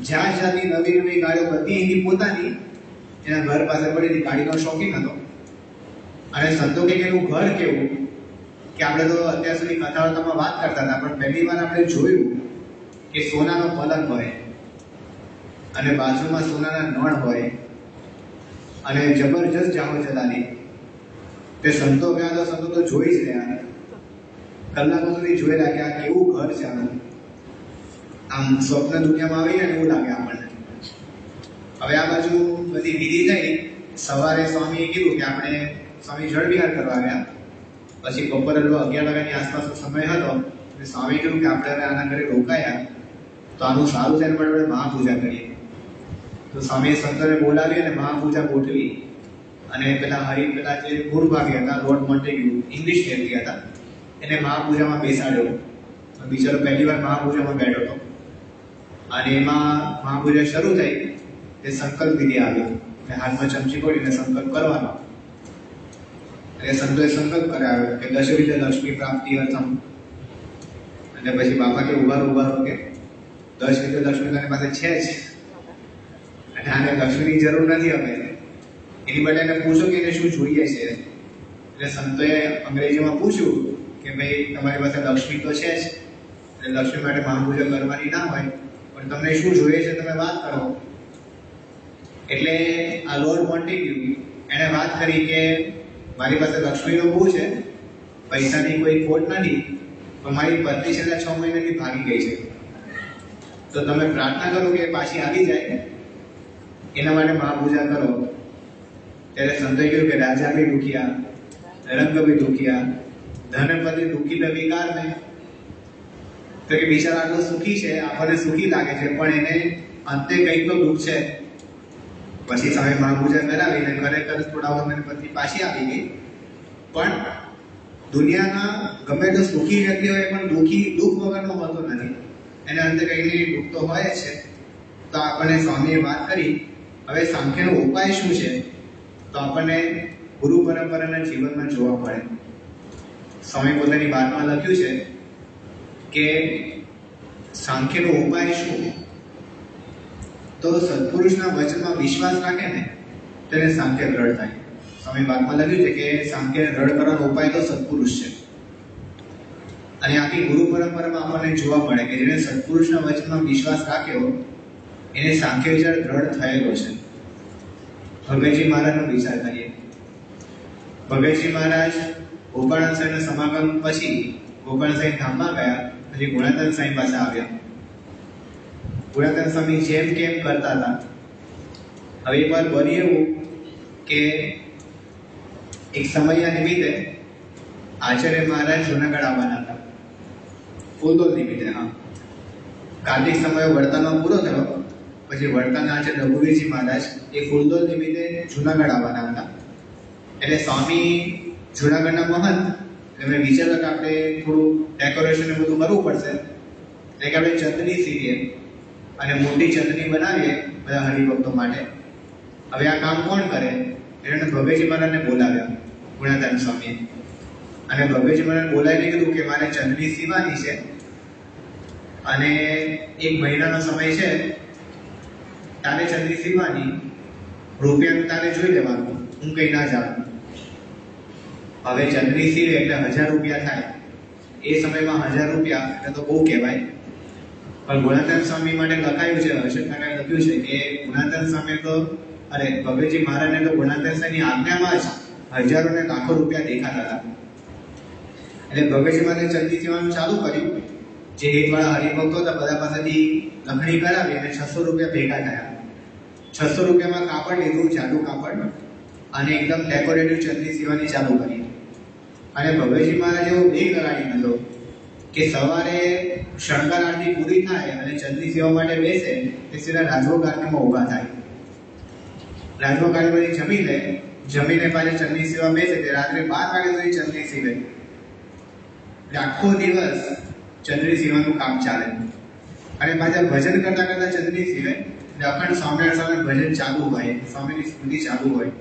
જ્યાં જાતની નવી નવી ગાડીઓ, બધી એની પોતાની, એના ઘર પાસે પડી હતી. ગાડીનો શોખીન હતો અને સંતો કે એનું ઘર કેવું કે આપણે તો અત્યાર સુધી કથાવાર્તામાં વાત કરતા હતા, પણ પહેલી વાર આપણે જોયું કે સોનાનો પલંગ હોય અને બાજુમાં સોનાના નળ હોય અને જબરજસ્ત જાહો જલાલી. તે સંતો ગયા તો સંતો તો જોઈ જ રહ્યા, કલાકો સુધી જોઈ રહ્યા કે આ કેવું ઘર છે. આમ સ્વપ્ન દુનિયામાં આવી જાય ને એવું લાગે આપણને. હવે આ બાજુ બધી વિધિ થઈ, સવારે સ્વામીએ કીધું કે આપણે સ્વામી જળ વિહાર કરવા ગયા. પછી બપોરે 11 વાગ્યાની આસપાસનો સમય હતો એટલે સ્વામી કીધું કે આપણે હવે આના ઘરે રોકાયા તો આનું સારું છે, પણ આપણે મહાપૂજા કરીએ. તો સ્વામીએ સંતોને બોલાવી અને મહાપૂજા ગોઠવી અને પેલા જે મૂળ ભાગે હતા, લોર્ડ મોન્ટેગ્યુ, ઇંગ્લિશ વ્યક્તિ હતા, એને મહાપૂજામાં બેસાડ્યો. બિચારો પહેલી વાર મહાપૂજામાં બેઠો હતો અને એમાં મહાપૂજા શરૂ થઈ તે સંકલ્પ વિધિ આવી અને હાથમાં ચમચી પડીને સંકલ્પ કરવાનો. એટલે સંતોએ સંકલ્પ કરાવ્યો કે દશવિધ લક્ષ્મી પ્રાપ્તિ અર્થમ. અને પછી બાપા કે ઉભારો કે 10 વિધ લક્ષ્મી તારી પાસે છે જ અને આને લક્ષ્મીની જરૂર નથી. હવે એની બદલે એને પૂછો કે એને શું જોઈએ છે. એટલે સંતોએ અંગ્રેજીમાં પૂછ્યું કે ભાઈ તમારી પાસે લક્ષ્મી તો છે જ, એટલે લક્ષ્મી માટે મહાપૂજા કરવાની ના હોય, પણ તમને શું જોઈએ છે તમે વાત કરો. એટલે આ લોર્ડ મોન્ટેગ્યુ એણે વાત કરી કે મારી પાસે લક્ષ્મીનો બહુ છે, પૈસાની કોઈ ખોટ નથી, પણ મારી પત્ની છેલ્લા 6 મહિનાથી ભાગી ગઈ છે, તો તમે પ્રાર્થના કરો કે પાછી આવી જાય, એના માટે મહાપૂજા કરો. ત્યારે સંતોએ કહ્યું કે રાજા ભી દુખિયા, રંગ ભી દુખિયા, ધનપતિ દુખી વિકાર ને. તો કે બિચારા આટલો સુખી છે, આપણને સુખી લાગે છે, પણ એને અંતે કંઈક તો દુઃખ છે. પછી સ્વામી મહાપૂજા કરાવીને ખરેખર થોડા વાર પછી પાછી આવી ગઈ. પણ દુનિયાના ગમે તો સુખી વ્યક્તિ હોય પણ દુઃખ વગરનો હોતો નથી. એને અંતે કંઈ દુઃખ તો હોય છે. તો આપણને સ્વામીએ વાત કરી. હવે સાંખ્યનો ઉપાય શું છે? તો આપણને ગુરુ પરંપરાના જીવનમાં જોવા પડે. સ્વામી પોતાની વાતમાં લખ્યું છે કે સાંખ્યનો ઉપાય શું? તો સત્પુરુષના વચનમાં વિશ્વાસ રાખે ને તેને સાંખ્ય દ્રઢ થાય. સ્વામી વાતમાં લખ્યું છે કે સાંખ્યને દ્રઢ કરવાનો ઉપાય તો સત્પુરુષ છે. અને આખી ગુરુ પરંપરામાં આપણને જોવા મળે કે જેને સત્પુરુષના વચનમાં વિશ્વાસ રાખ્યો એને સાંખ્ય વિચાર દ્રઢ થયેલો છે. ભગતજી મહારાજનો વિચાર કરીએ. ભગતજી મહારાજ ગોપાળાનંદ સાહેબના સમાગમ પછી ગોપાલ સાહેબ ધામમાં ગયા, પછી ગુણાનંદ સાહેબ પાસે આવ્યા. ગુણાનંદ સ્વામી જેમ કેમ કરતા હતા. હવે એક વાર બન્યું એવું કે એક સમયના નિમિત્તે આચાર્ય મહારાજ જુનાગઢ આવવાના હતા. ફૂલદોલ નિમિત્તે. હા, કાર્તિક સમય વર્તનમાં પૂરો થયો પછી વર્તના આચાર્ય રઘુવીરજી મહારાજ એ ફૂલદોલ નિમિત્તે જુનાગઢ આવવાના હતા. એટલે સ્વામી જુનાગઢના મહંત એમને વિચાર્યું કે આપણે થોડું ડેકોરેશન ને બધું કરવું પડશે, એટલે કે આપણે ચંદની સીવીએ અને મોટી ચંદની બનાવીએ બધા હરિભક્તો માટે. હવે આ કામ કોણ કરે? એને ભગતજી મહારાજને બોલાવ્યા ગુણાનંદ સ્વામીએ. અને ભગતજી મહારાજ બોલાવીને કીધું કે મારે ચંદની સીવાની છે અને 1 મહિનાનો સમય છે, તારે ચંદની સીવાની, રૂપિયાનું તારે જોઈ લેવાનું, હું કઈ ના જાણું. હવે ચંદની સીવે એટલે 1000 રૂપિયા થાય. એ સમયમાં 1000 રૂપિયા એટલે તો બહુ કહેવાય. પણ ગુણાનંદ સ્વામી માટે લખાયું છે, અશોકનારાએ લખ્યું છે કે ગુણાનંદ સ્વામી તો ભગતજી મહારાજને તો ગુણાનંદ સ્વામીની આજ્ઞામાં જ હજારો ને લાખો રૂપિયા દેખાતા હતા. એટલે ભગતજી મહારાજે ચંદની સીવવાનું ચાલુ કર્યું. જે હેતવાળા હરિભક્તો હતા બધા પાસેથી લખણી કરાવી અને 600 રૂપિયા ભેગા થયા. 600 રૂપિયામાં કાપડ લીધું, જાડું કાપડ, અને એકદમ ડેકોરેટિવ ચંદની સીવવાની ચાલુ કરી. અને ભગતજી મહારાજ એવો વેગ લગાડી દીધો કે સવારે શણગાર આરતી પૂરી થાય અને ચંદની સેવા માટે બેસે તે સીધા રાજભોગ ગાર્ડનમાં ઊભા થાય. રાજભોગ ગાર્ડનમાંથી જમી લે, જમીને પાછી ચંદની સેવા બેસે તે રાત્રે 12 વાગ્યા સુધી ચંદની સીવે. એટલે આખો દિવસ ચંદની સેવાનું કામ ચાલે. અને પાછા ભજન કરતા કરતા ચંદની સીવે એટલે અખંડ સ્વામિનારાયણ સ્વામી ભજન ચાલુ હોય, સ્વામીની સ્તુતિ ચાલુ હોય.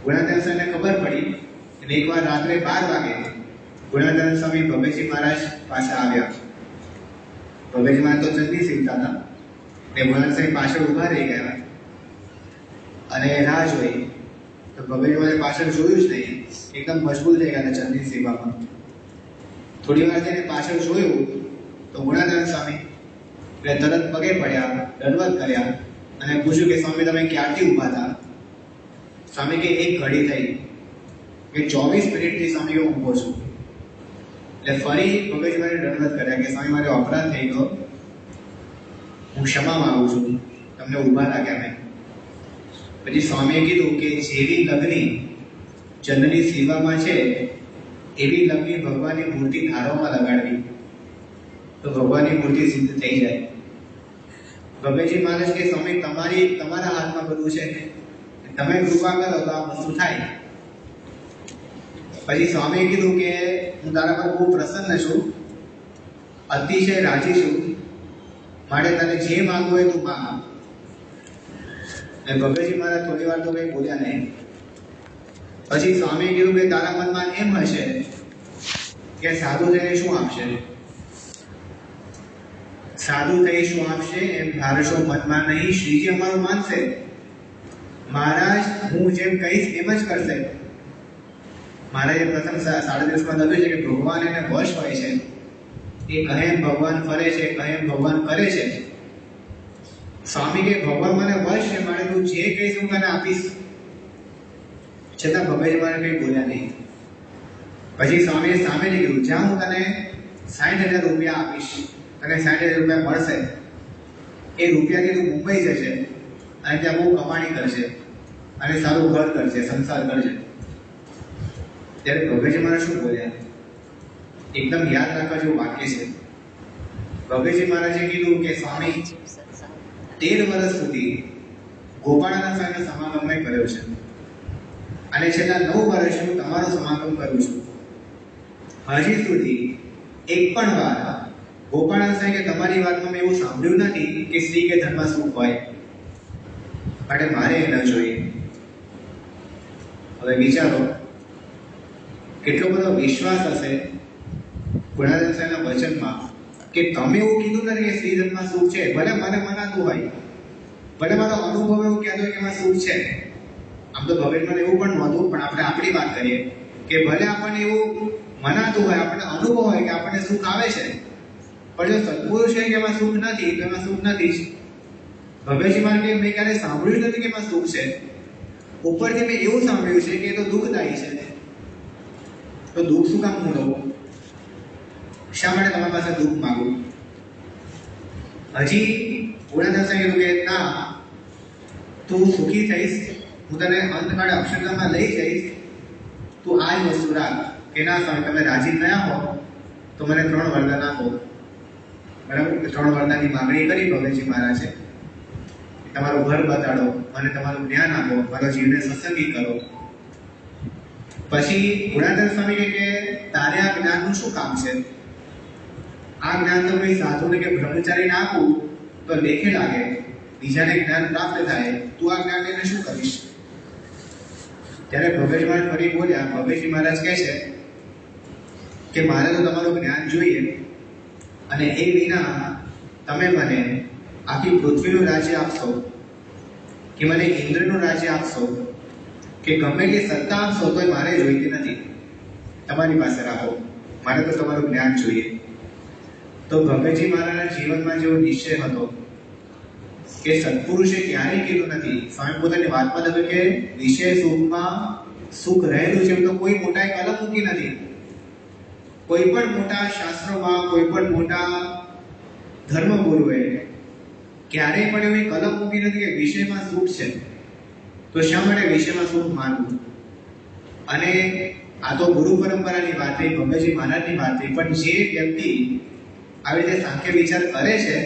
ગુણાનંદ સ્વામીને ખબર પડી એટલે એકવાર રાત્રે 12 વાગે ગુણાનંદ સ્વામી ભગતજી મહારાજ પાસે આવ્યા. ભગતજી મહારાજ તો ચંદની સીવતા હતા એટલે ગુણાનંદ સ્વામી પાછળ ઊભા રહી ગયા અને રાહ જોઈ. તો ભગતજી મહારાજ પાછળ જોયું જ નહીં, એકદમ મજબૂત થઈ ગયા ચંદની સેવામાં. થોડી વાર જઈને પાછળ જોયું તો ગુણાનંદ સ્વામી એટલે તરત પગે પડ્યા, દંડવત કર્યા અને પૂછ્યું કે સ્વામી તમે ક્યારથી ઊભા હતા? સ્વામી કે 1 ઘડી થઈ કે 24 મિનિટથી સ્વામી હું ઊભો છું. એટલે ફરી ભગતજી મહારાજે દંડવત કર્યા કે સ્વામી મારે અપરાધ થઈ ગયો, હું ક્ષમા માંગુ છું, તમને ઊભા રાખ્યા મેં. પછી સ્વામીએ કીધું કે જેવી લગ્ની ચંદની સેવામાં છે એવી લગ્ની ભગવાનની મૂર્તિ ધારોમાં લગાડવી તો ભગવાનની મૂર્તિ સિદ્ધ થઈ જાય. ભગતજી મહારાજ કે સ્વામી તમારા હાથમાં બધું છે, તમે કૃપા કરો તો આ વસ્તુ થાય. પછી સ્વામીએ કીધું કે હું તારા પર બહુ પ્રસન્ન છું, અતિશય રાજી છું, માટે તને જે માંગવું હોય તું માંગ. ભગતજી મહારાજ થોડી વાર તો કંઈ બોલ્યા નહીં. પછી સ્વામીએ કીધું કે તારા મનમાં એમ હશે કે સાધુ થઈને શું આપશે, સાધુ થઈ શું આપશે એમ ધારશો મનમાં નહીં, શ્રીજી અમારું માનશે. મહારાજ હું જેમ કહીશ એમ જ કરશે. મહારાજે પ્રથમ 37 લખ્યું છે કે ભગવાન એને વશ હોય છે, એ કહે એમ ભગવાન ફરે છે, કહે એમ ભગવાન કરે છે. સ્વામી કે ભગવાન મને વશ છે, મારે તું જે કહીશ હું તને આપીશ. છતાં ભગતજી મહારાજ કંઈ બોલ્યા નહીં. પછી સ્વામીએ સામેથી કીધું જ્યાં હું તને 60,000 રૂપિયા આપીશ, તને 60,000 રૂપિયા મળશે, એ રૂપિયાથી તું મુંબઈ જશે અને ત્યાં બહુ કમાણી કરશે અને સારું ઘર કરશે, સંસાર કરશે. ત્યારે ભગતજી મહારાજ શું બોલ્યા? એકદમ યાદ રાખવા જેવું વાક્ય છે. ભગતજી મહારાજે કીધું કે સ્વામી 13 વર્ષ સુધી ગોપાળાનંદ સ્વામીનો સમાગમ મેં કર્યો છે અને છેલ્લા 9 વર્ષ હું તમારો સમાગમ કરું છું. હજી સુધી એક પણ વાર ગોપાળાનંદ સ્વામી કે તમારી વાતમાં મેં એવું સાંભળ્યું નથી કે સ્ત્રી કે ધર્મ સુખ હોય, માટે મારે એ ન જોઈએ. હવે વિચારો કેટલો બધો વિશ્વાસ હશે ગુણાનંદ સ્વામીના વચનમાં કે તમે એવું કીધું નથી કે સ્ત્રી ધર્મમાં સુખ છે. ભલે મને મનાતું હોય, ભલે મારો અનુભવ એવું કહેતો હોય કે એમાં સુખ છે. આમ તો ભગવાન એવું પણ નહોતું, પણ આપણે આપણી વાત કરીએ કે ભલે આપણને એવું મનાતું હોય, આપણને અનુભવ હોય કે આપણને સુખ આવે છે, પણ જો સત્પુરુષ છે કે એમાં સુખ નથી તો એમાં સુખ નથી જ. ભગતજી મહારાજ કે મેં ક્યારે સાંભળ્યું નથી કે એમાં સુખ છે. ઉપરથી મેં એવું સાંભળ્યું છે કે એ તો દુઃખદાયી છે. તો દુઃખ શું કામ હું લઉં? શા માટે તમારી પાસે દુઃખ માંગુ? હજી ગુણાનંદ સ્વામી કીધું કે ના, તું સુખી થઈશ, હું તને અંતકાળે અક્ષરધામમાં લઈ જઈશ, તું આ જ વસ્તુ રાખ કે ના સ્વામી તમે રાજી થયા હો તો મને 3 વરદાન આપો. બરાબર, 3 વરદાનની માંગણી કરી ભગતજી મહારાજે. તમારું ઘર બતાડો, મને તમારું જ્ઞાન આપો, મારા જીવને સત્સંગી કરો. પછી ગુણાનંદ સ્વામી કહે કે તારે આ જ્ઞાનનું શું કામ છે? આ જ્ઞાન તો કોઈ સાધુને કે બ્રહ્મચારીને આપું તો લેખે લાગે, બીજાને જ્ઞાન પ્રાપ્ત થાય, તું આ જ્ઞાન લઈને શું કરીશ? ત્યારે ભગતજી મહારાજ ફરી બોલ્યા. ભગતજી મહારાજ કહે છે કે મારે તો તમારું જ્ઞાન જોઈએ, અને એ વિના તમે મને આખી પૃથ્વીનું રાજ્ય આપશો કે મને ઇન્દ્રનું રાજ્ય આપશો કે ગમે તે સત્તા આપશો તોય મારે જોઈતી નથી. તમારી પાસે રાખો, મારે તો તમારું જ્ઞાન જોઈએ. તો ભગતજી મહારાજના જીવનમાં જેવો નિશ્ચય હતો કે સત્પુરુષે ક્યારેય કીધું નથી. સ્વામી પોતાની વાતમાં લખ્યું કે વિષય સુખમાં સુખ રહેલું છે, તો કોઈ મોટા કલમ મૂકી નથી. કોઈ પણ મોટા શાસ્ત્રોમાં, કોઈ પણ મોટા ધર્મગુરુએ ક્યારેય પણ એવી કલમ મૂકી નથી કે વિષયમાં સુખ છે તો શા માટે વિષયમાં સુખ માનવું? અને આ તો ગુરુ પરંપરાની વાત થઈ, ભગતજી મહારાજની વાત થઈ, પણ જે વ્યક્તિ આવી રીતે સાંખ્ય વિચાર કરે છે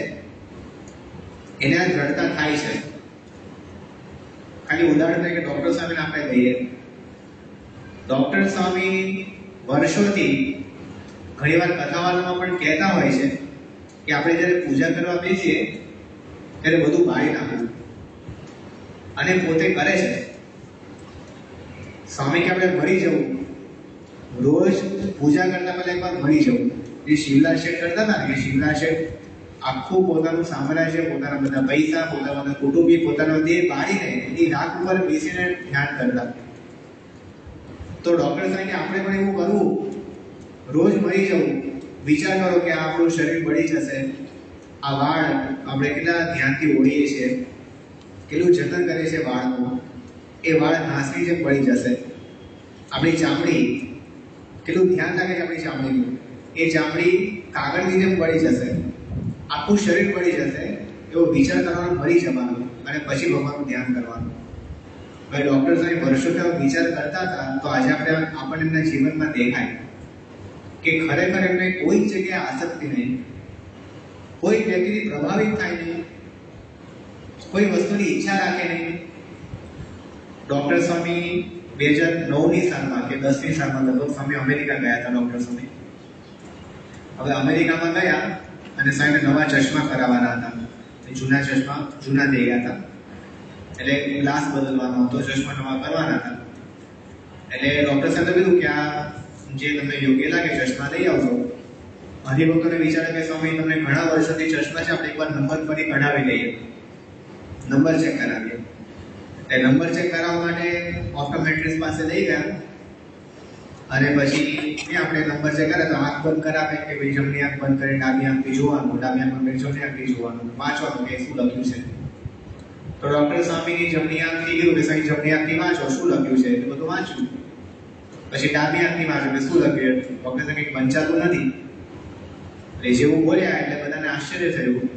એને આ દ્રઢતા થાય છે. ખાલી ઉદાહરણ તરીકે ડોક્ટર સ્વામીને આપણે લઈએ. ડોક્ટર સ્વામી વર્ષોથી ઘણીવાર કથાવાળામાં પણ કહેતા હોય છે કે આપણે જ્યારે પૂજા કરવા બેસીએ ત્યારે બધું બાળી નાખવું, અને પોતે કરે છે. સ્વામી કે આપણે મરી જવું, રોજ પૂજા કરતા પહેલા એકવાર મરી જવું. જે શિવલાલ શેઠ કરતા હતા ને, કે શિવલાલ શેઠ આખું પોતાનું સામ્રાજ્ય, પોતાના બધા પૈસા, પોતાના કુટુંબી, પોતાનો દેહ બાળીને એની રાખ ઉપર બેસીને ધ્યાન કરતા. તો ડોક્ટર સ્વામી આપણે પણ એવું કરવું, રોજ મરી જવું. વિચાર કરો કે આપણું શરીર બળી જશે, આ વાળ આપણે કેટલા ધ્યાનથી ઓળીએ છીએ, કેટલું જતન કરે છે વાળનું, એ વાળ ઘાસની જેમ બળી જશે. આપણી ચામડી કેટલું ધ્યાન રાખે છે આપણી ચામડીનું, એ ચામડી કાગળની જેમ બળી જશે, આખું શરીર બળી જશે. એવો વિચાર કરવાનો, મરી જવાનું, અને પછી ભગવાનનું ધ્યાન કરવાનું. હવે ડોક્ટર સાહેબ વર્ષોથી વિચાર કરતા હતા, તો આજે આપણને એમના જીવનમાં દેખાય કે ખરેખર એમને કોઈ જગ્યાએ આસક્તિ નહીં, કોઈ વ્યક્તિથી પ્રભાવિત થાય નહીં, કોઈ વસ્તુની ઈચ્છા રાખે નહીં. ડોક્ટર સ્વામી 2009ની સાલમાં કે 10ની સાલમાં લગભગ સ્વામી અમેરિકા ગયા હતા. ડોક્ટર સ્વામી હવે અમેરિકામાં ગયા અને સાહેબને નવા ચશ્મા કરાવવાના હતા. જૂના ચશ્મા જૂના થઈ ગયા હતા, એટલે ગ્લાસ બદલવાનો હતો, ચશ્મા નવા કરવાના હતા. એટલે ડોક્ટર સાહેબે કીધું કે આ જે તમને યોગ્ય લાગે ચશ્મા લઈ આવજો. હરિભક્તોને વિચારે કે સ્વામી તમને ઘણા વર્ષોથી ચશ્મા છે, આપણે એકવાર નંબર ફરી કઢાવી લઈએ, નંબર ચેક કરાવીએ. એ નંબર ચેક કરાવવા માટે ઓપ્ટોમેટ્રિસ્ટ પાસે લઈ ગયા, અને પછી આપણે નંબર ચેક કરે તો આંખ બંધ કરાવે કે ભાઈ જમણી આંખ બંધ કરી ડાબી આંખથી જોવાનું, ડાબી આંખ બંધ કરી જમણી આંખથી જોવાનું, વાંચવાનું કે શું લખ્યું છે. તો ડોક્ટર સ્વામીની જમણી આંખથી કીધું કે સાહેબ જમણી આંખથી વાંચો, શું લખ્યું છે, એટલે બધું વાંચ્યું. પછી ડાબી આંખથી વાંચો કે શું લખ્યું. ડોક્ટર સાહેબ કંઈક વંચાતું નથી, એટલે જેવું બોલ્યા એટલે બધાને આશ્ચર્ય થયું.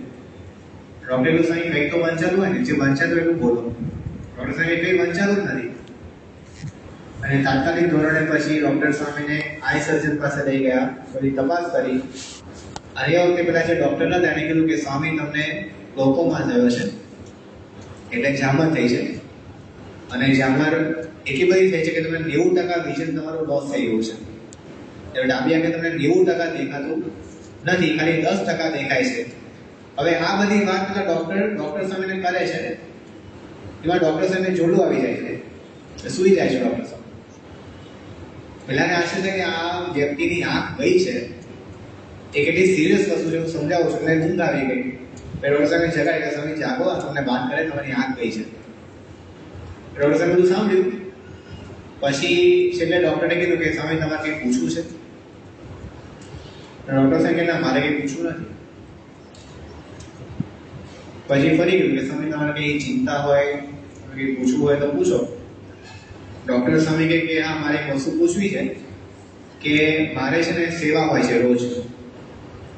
ડોક્ટર સાહેબ કંઈક તો વંચાતું હોય ને, જે વંચાતું એટલું બોલો. ડોક્ટર સાહેબ કંઈ વંચાતું જ નથી. અને તાત્કાલિક ધોરણે પછી ડોક્ટર સ્વામીને આઈ સર્જન પાસે લઈ ગયા, બધી તપાસ કરી, અને એ વખતે પેલા જે ડોક્ટર હતા એને કીધું કે સ્વામી તમને ગ્લોકોમા થયો છે, એટલે ઝામર થઈ છે, અને ઝામર એટલી બધી થઈ છે કે તમે 90% વિઝન તમારું લોસ થઈ ગયું છે. એટલે ડાબી આંખે તમને 90% દેખાતું નથી, ખાલી 10% દેખાય છે. હવે આ બધી વાત પેલા ડોક્ટર સામે કરે છે, એમાં ડોક્ટર સામે જોડું આવી જાય છે, સૂઈ જાય છે ડોક્ટર સામે. પેલાને આશા છે કે આ વ્યક્તિની આંખ ગઈ છે એ કેટલી સિરિયસ વસ્તુ છે, હું સમજાવું છું. એટલે ઊંઘ આવી ગઈ, ડોક્ટર સામે જગાડે કે સ્વામી જાગો, તમને વાત કરે તમારી આંખ ગઈ છે. ડોક્ટર સાહેબ બધું સાંભળ્યું, પછી છેલ્લે ડોક્ટરે કીધું કે સ્વામી તમારે કંઈ પૂછવું છે? ડોક્ટર સાહેબ કે ના, મારે કંઈ પૂછવું નથી. પછી ફરી ગયું કે સ્વામી તમારે કંઈ ચિંતા હોય, કંઈ પૂછવું હોય તો પૂછો. ડોક્ટર સ્વામી કહે કે હા, મારે એક વસ્તુ પૂછવી છે કે મારે છે ને સેવા હોય છે, રોજ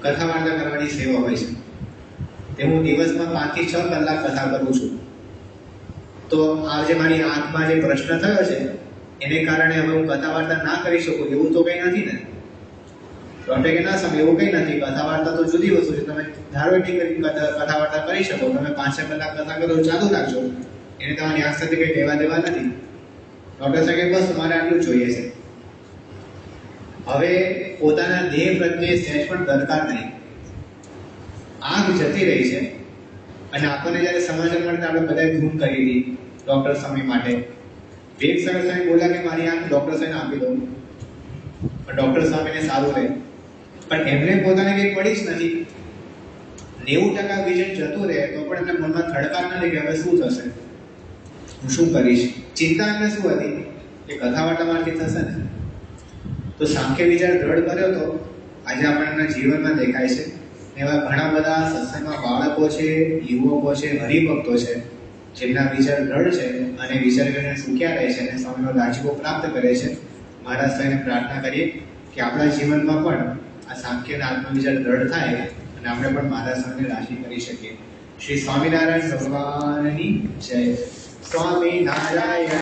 કથા વાર્તા કરવાની સેવા હોય છે, તે હું દિવસમાં 5 થી 6 કલાક કથા કરું છું. તો આ જે મારી આંખમાં જે પ્રશ્ન થયો છે એને કારણે હવે હું કથા વાર્તા ના કરી શકું એવું તો કંઈ નથી ને? ડોક્ટર કે ના સાહેબ, એવું કંઈ નથી, કથા વાર્તા તો જુદી વસ્તુ છે, તમે ધારો એટલી કરી કથા વાર્તા કરી શકો, તમે 5-6 કલાક કથા કરો ચાલુ રાખજો, એને તમારી આંખ સાથે કંઈ લેવા દેવા નથી. ડોક્ટર સાહેબ બસ તમારે આટલું જ જોઈએ છે. હવે પોતાના દેહ પ્રત્યે સહેજ પણ દરકાર નહીં, આંખ જતી રહી છે, અને આપણને જ્યારે સમાચાર મળતા આપણે બધાએ ધૂમ કરી હતી ડોક્ટર સ્વામી માટે. વેદ સ્વામી બોલ્યા કે મારી આંખ ડોક્ટર સાહેબને આપી દઉં, પણ ડોક્ટર સ્વામીને સારું રહે, પણ એમને પોતાને કંઈ પડી જ નથી. 90% વિઝન જતું રહે તો પણ એમને મનમાં થડકાર નથી કે હવે શું થશે, હું શું કરીશ. ચિંતા એમને શું હતી કે કથા વાર્તા મારથી થશે ને. તો સાંખ્ય વિચાર દ્રઢ કર્યો તો આજે આપણને જીવનમાં દેખાય છે. એવા ઘણા બધા સત્સંગમાં બાળકો છે, યુવકો છે, હરિભક્તો છે, જેમના વિચાર દ્રઢ છે અને વિચાર કરીને સુખ્યા રહે છે અને સ્વામીનો રાજીપો પ્રાપ્ત કરે છે. મહારાજ સાહેબને પ્રાર્થના કરીએ કે આપણા જીવનમાં પણ આ સાંખ્ય અને આત્મવિચાર દ્રઢ થાય અને આપણે પણ મહારાજ સાહેબને રાજી કરી શકીએ. શ્રી સ્વામિનારાયણ ભગવાનની જય. સ્વામિનારાયણ.